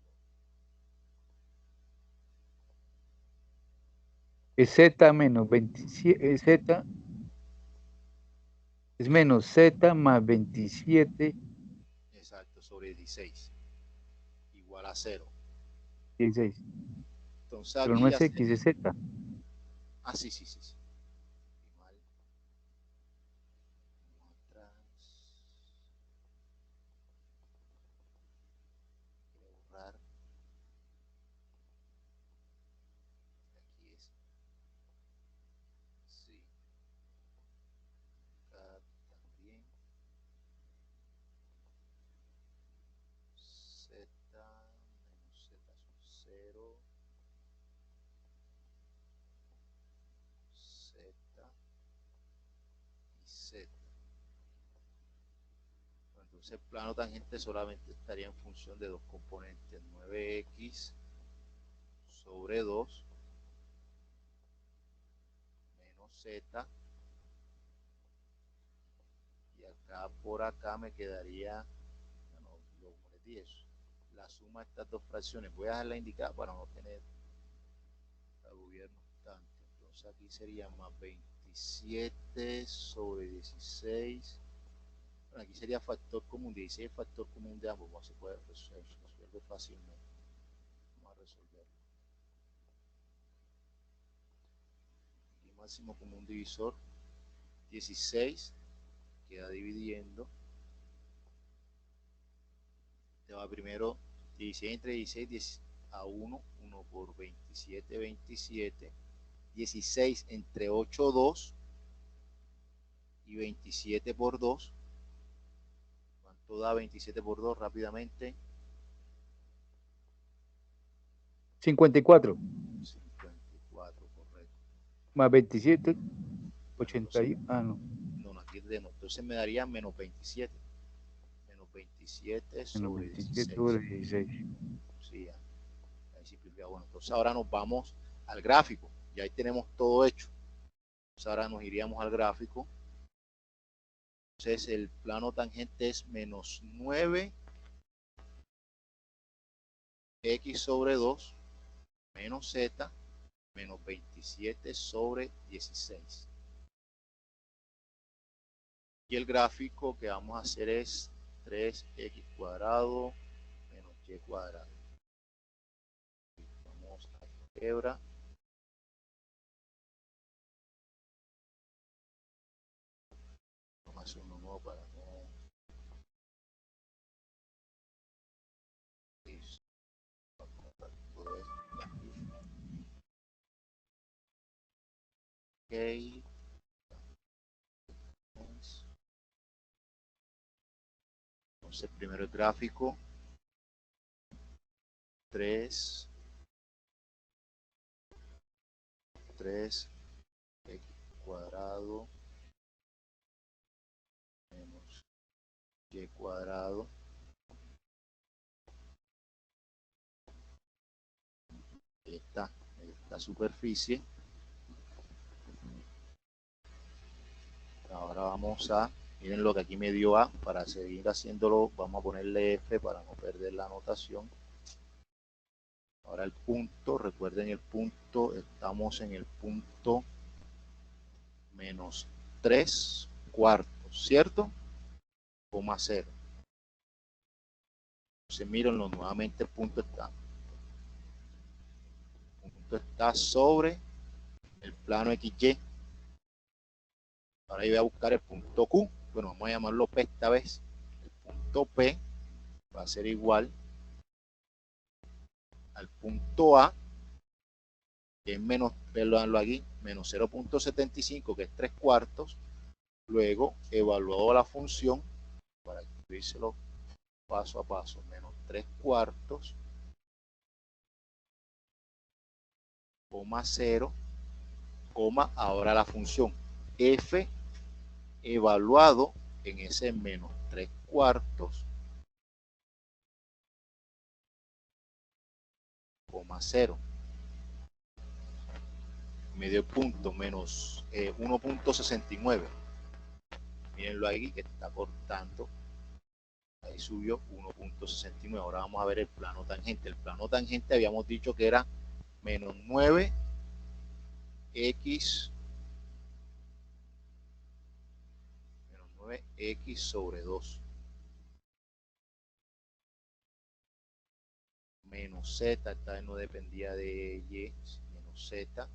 Es Z menos 27, Z es menos Z más 27. Exacto, sobre 16. Igual a 0. 16. Entonces Pero aquí no es ya X, es Z. sí. Mal. Atrás. Quiero borrar. Aquí es. Sí. Acá también. Z menos Z son 0. Z y Z. Entonces el plano tangente solamente estaría en función de dos componentes, 9x sobre 2 menos z, y acá por acá me quedaría, bueno, como les dije, la suma de estas dos fracciones. Voy a dejarla indicada para no tener a gobierno tanto. Entonces aquí sería más 27 sobre 16. Bueno, aquí sería factor común, 16 factor común de ambos, se puede resolver fácilmente. Vamos a resolverlo. Y máximo común divisor, 16, queda dividiendo. Te va primero 16 entre 16, 10 a 1, 1 por 27, 27. 16 entre 8, 2. Y 27 por 2. ¿Cuánto da 27 por 2 rápidamente? 54. 54, correcto. Más 27, Bueno, 81. No. No, aquí de no. Entonces me daría menos 27. Menos 27 sobre 27 16. sobre 16. Sí, ya. Ahí simplifica. Bueno, entonces ahora nos vamos al gráfico. Ya ahí tenemos todo hecho. Entonces ahora nos iríamos al gráfico. Entonces el plano tangente es menos 9 x sobre 2 menos z menos 27 sobre 16. Y el gráfico que vamos a hacer es 3x cuadrado menos y cuadrado. Vamos a álgebra. Vamos a hacer uno nuevo para no... Ok. Entonces primero el gráfico 3 x cuadrado menos y cuadrado esta superficie. Ahora vamos a, miren lo que aquí me dio A, para seguir haciéndolo vamos a ponerle F para no perder la anotación. Ahora el punto, recuerden el punto, estamos en el punto menos 3 cuartos, ¿cierto? Coma 0. Entonces mírenlo nuevamente, el punto está sobre el plano XY. Ahora yo voy a buscar el punto Q. Bueno, vamos a llamarlo P esta vez. El punto P va a ser igual al punto A, que es menos, veanlo aquí, menos 0.75, que es 3 cuartos. Luego, evaluado la función, para escribírselo paso a paso, menos 3 cuartos, coma 0, coma, ahora la función F evaluado en ese menos 3 cuartos, coma 0. Medio punto menos 1.69. Mírenlo ahí que está cortando. Ahí subió 1.69. Ahora vamos a ver el plano tangente. El plano tangente habíamos dicho que era menos 9x sobre 2 menos z, esta vez no dependía de y, menos z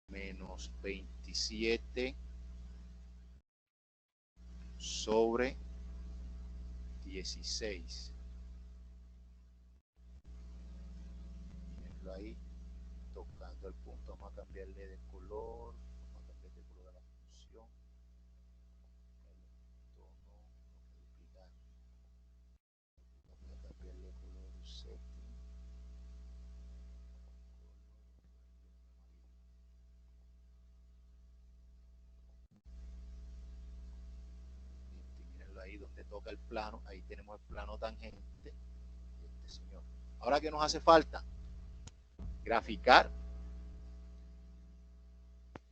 menos 27 sobre 16. Mirenlo ahí, tocando el punto. Vamos a cambiarle de color, vamos a cambiar de color a la función. Vamos a cambiarle color setting. Mírenlo ahí donde toca el plano, ahí tenemos el plano tangente de este señor. Ahora, ¿qué nos hace falta? Graficar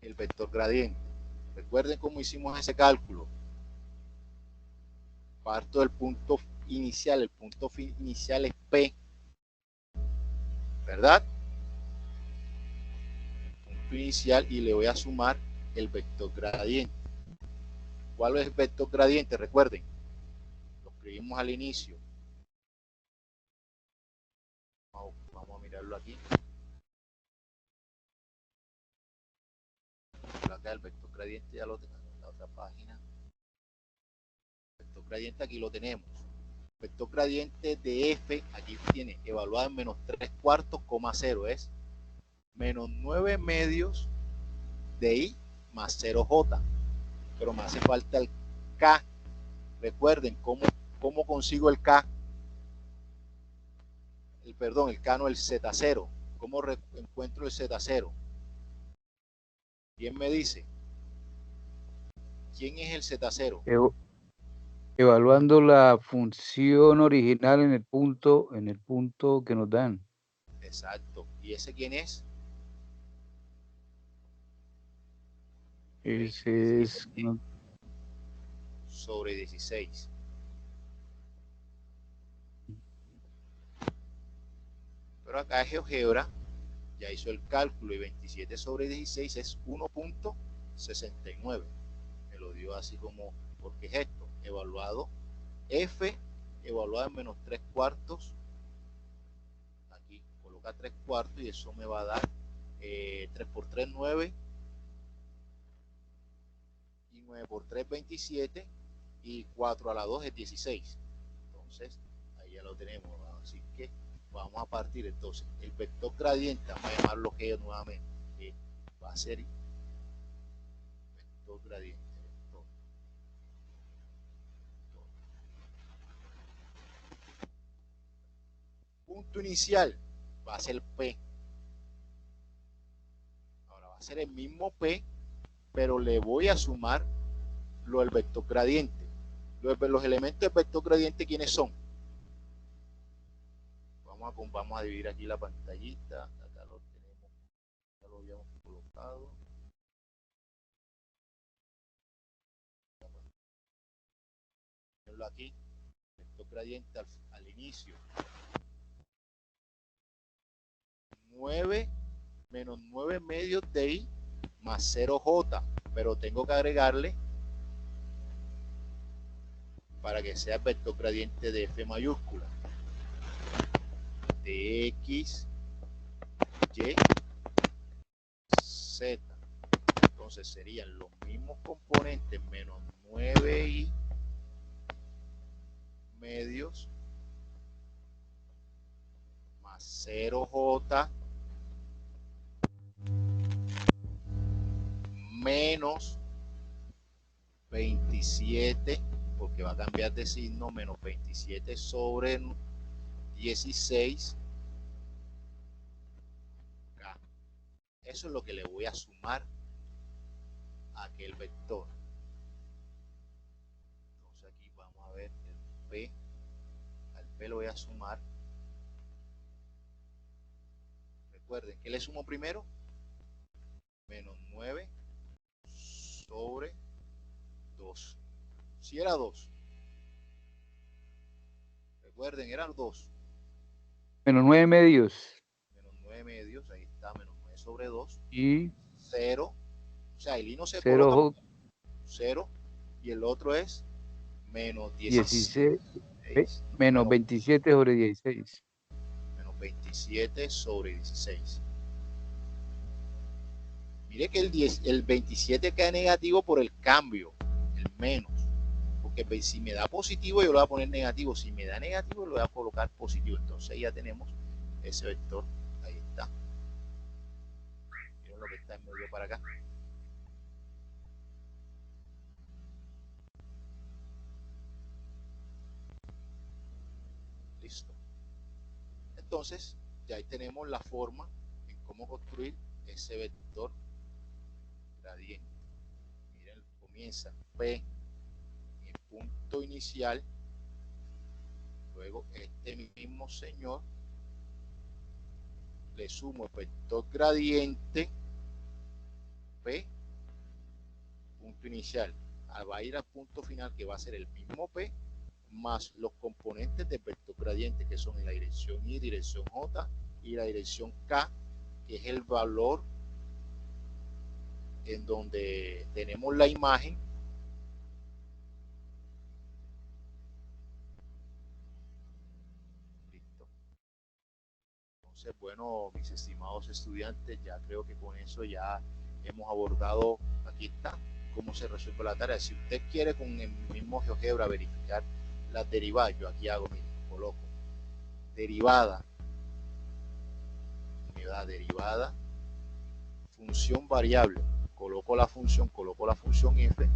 el vector gradiente. Recuerden cómo hicimos ese cálculo. Parto del punto inicial, el punto inicial es P, ¿verdad? El punto inicial, y le voy a sumar el vector gradiente. ¿Cuál es el vector gradiente? Recuerden, lo escribimos al inicio. Vamos a mirarlo aquí. Acá el vector gradiente ya lo tenemos en la otra página. El vector gradiente aquí lo tenemos. El vector gradiente de F aquí tiene evaluado en menos 3 cuartos, coma 0, es menos 9 medios de I más 0J. Pero me hace falta el K. Recuerden cómo consigo el K. El K no, el Z0. ¿Cómo encuentro el Z0? ¿Quién me dice? ¿Quién es el Z0? Evaluando la función original en el punto que nos dan. Exacto. ¿Y ese quién es? Ese es sobre 16. Pero acá es GeoGebra, ya hizo el cálculo, y 27 sobre 16 es 1.69. Me lo dio así como, porque es esto, evaluado, F evaluado en menos 3 cuartos, aquí coloca 3 cuartos y eso me va a dar 3 por 3, 9, y 9 por 3, 27, y 4 a la 2 es 16. Entonces, ahí ya lo tenemos, así que vamos a partir entonces el vector gradiente, vamos a llamarlo G nuevamente, que va a ser vector vector gradiente. Punto inicial va a ser P. Ahora va a ser el mismo P, pero le voy a sumar lo del vector gradiente. Los elementos del vector gradiente, ¿quiénes son? Vamos a dividir aquí la pantallita. Acá lo tenemos, ya lo habíamos colocado. Aquí, vector gradiente al inicio. 9 menos 9 medios de I más 0J, pero tengo que agregarle para que sea el vector gradiente de F mayúscula de X, Y, Z. Entonces serían los mismos componentes menos 9I medios más 0J menos 27, porque va a cambiar de signo, menos 27 sobre 16K. Eso es lo que le voy a sumar a aquel vector. Entonces aquí vamos a ver el P. Al P lo voy a sumar. Recuerden, ¿qué le sumo primero? Menos 9 sobre 2. Si era 2. Recuerden, eran 2. Menos 9 medios. Menos 9 medios, ahí está, menos 9 sobre 2. Y 0. O sea, el I no se 0, coloca 0. Y el otro es menos 16. 16. Menos 27 sobre 16. Menos 27 sobre 16. Mire que el 27 cae negativo por el cambio, el menos. Porque si me da positivo, yo lo voy a poner negativo. Si me da negativo, lo voy a colocar positivo. Entonces ya tenemos ese vector. Ahí está. Miren lo que está en medio para acá. Listo. Entonces, ya ahí tenemos la forma en cómo construir ese vector gradiente. Miren, comienza P en punto inicial, luego este mismo señor le sumo el vector gradiente P, punto inicial, va a ir al punto final que va a ser el mismo P más los componentes del vector gradiente, que son en la dirección Y, dirección J y la dirección K, que es el valor en donde tenemos la imagen listo. Entonces, bueno, mis estimados estudiantes, ya creo que con eso ya hemos abordado, aquí está, cómo se resuelve la tarea. Si usted quiere con el mismo GeoGebra verificar las derivadas, yo aquí hago, miren, coloco derivada, me da derivada, función variable, coloco la función f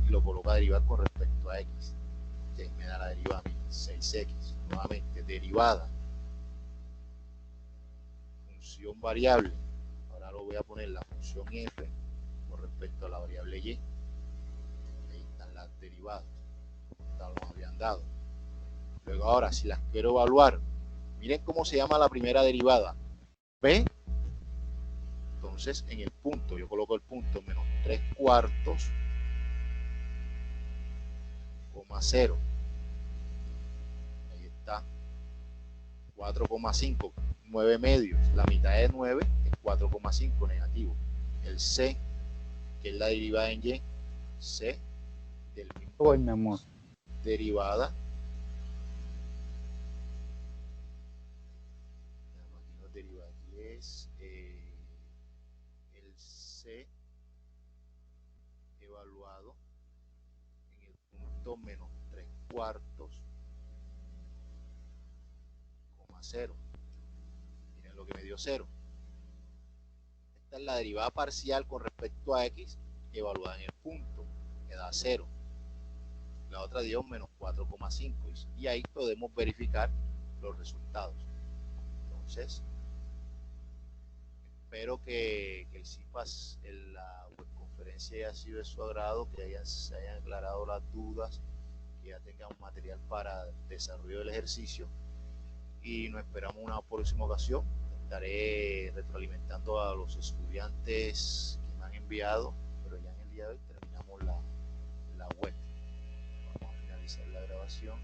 y lo coloco a derivar con respecto a x. Entonces me da la derivada, miren, 6x, nuevamente derivada, función variable, ahora lo voy a poner la función f con respecto a la variable y. Ahí están las derivadas, nos habían dado. Luego ahora, si las quiero evaluar, miren cómo se llama la primera derivada, p. Entonces en el punto, yo coloco el punto menos 3 cuartos, coma 0. Ahí está. 4,5, 9 medios. La mitad de 9 es 4,5 negativo. El C, que es la derivada en Y, C del mismo. Oye, mi amor. Derivada. Derivada aquí es el C evaluado en el punto menos 3 cuartos, coma 0. Miren lo que me dio 0. Esta es la derivada parcial con respecto a x evaluada en el punto, que da 0. La otra dio menos 4,5 y ahí podemos verificar los resultados. Entonces, espero que el CIPAS en la webconferencia haya sido de su agrado, que se hayan aclarado las dudas, que ya tengan un material para desarrollo del ejercicio y nos esperamos una próxima ocasión. Estaré retroalimentando a los estudiantes que me han enviado, pero ya en el día de hoy terminamos la web. Vamos a finalizar la grabación.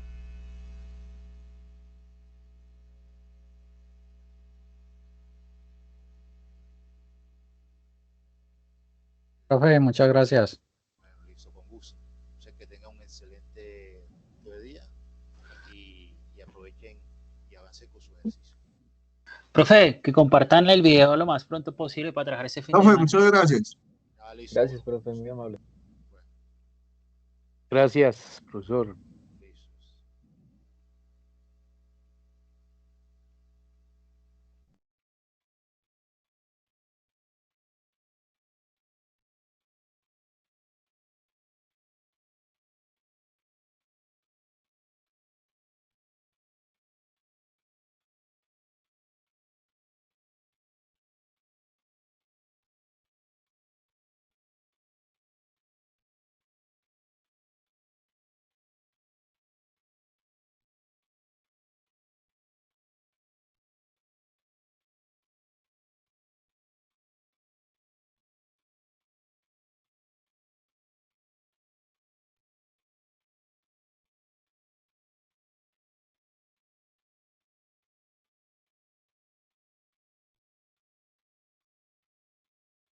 Profe, muchas gracias. Bueno, listo, con gusto. Entonces, que tengan un excelente día y aprovechen y avancen con su ejercicio. Profe, que compartan el video lo más pronto posible para trabajar ese fin de Profe, semana. muchas gracias. Listo. Gracias, profe, muy amable. Gracias, profesor.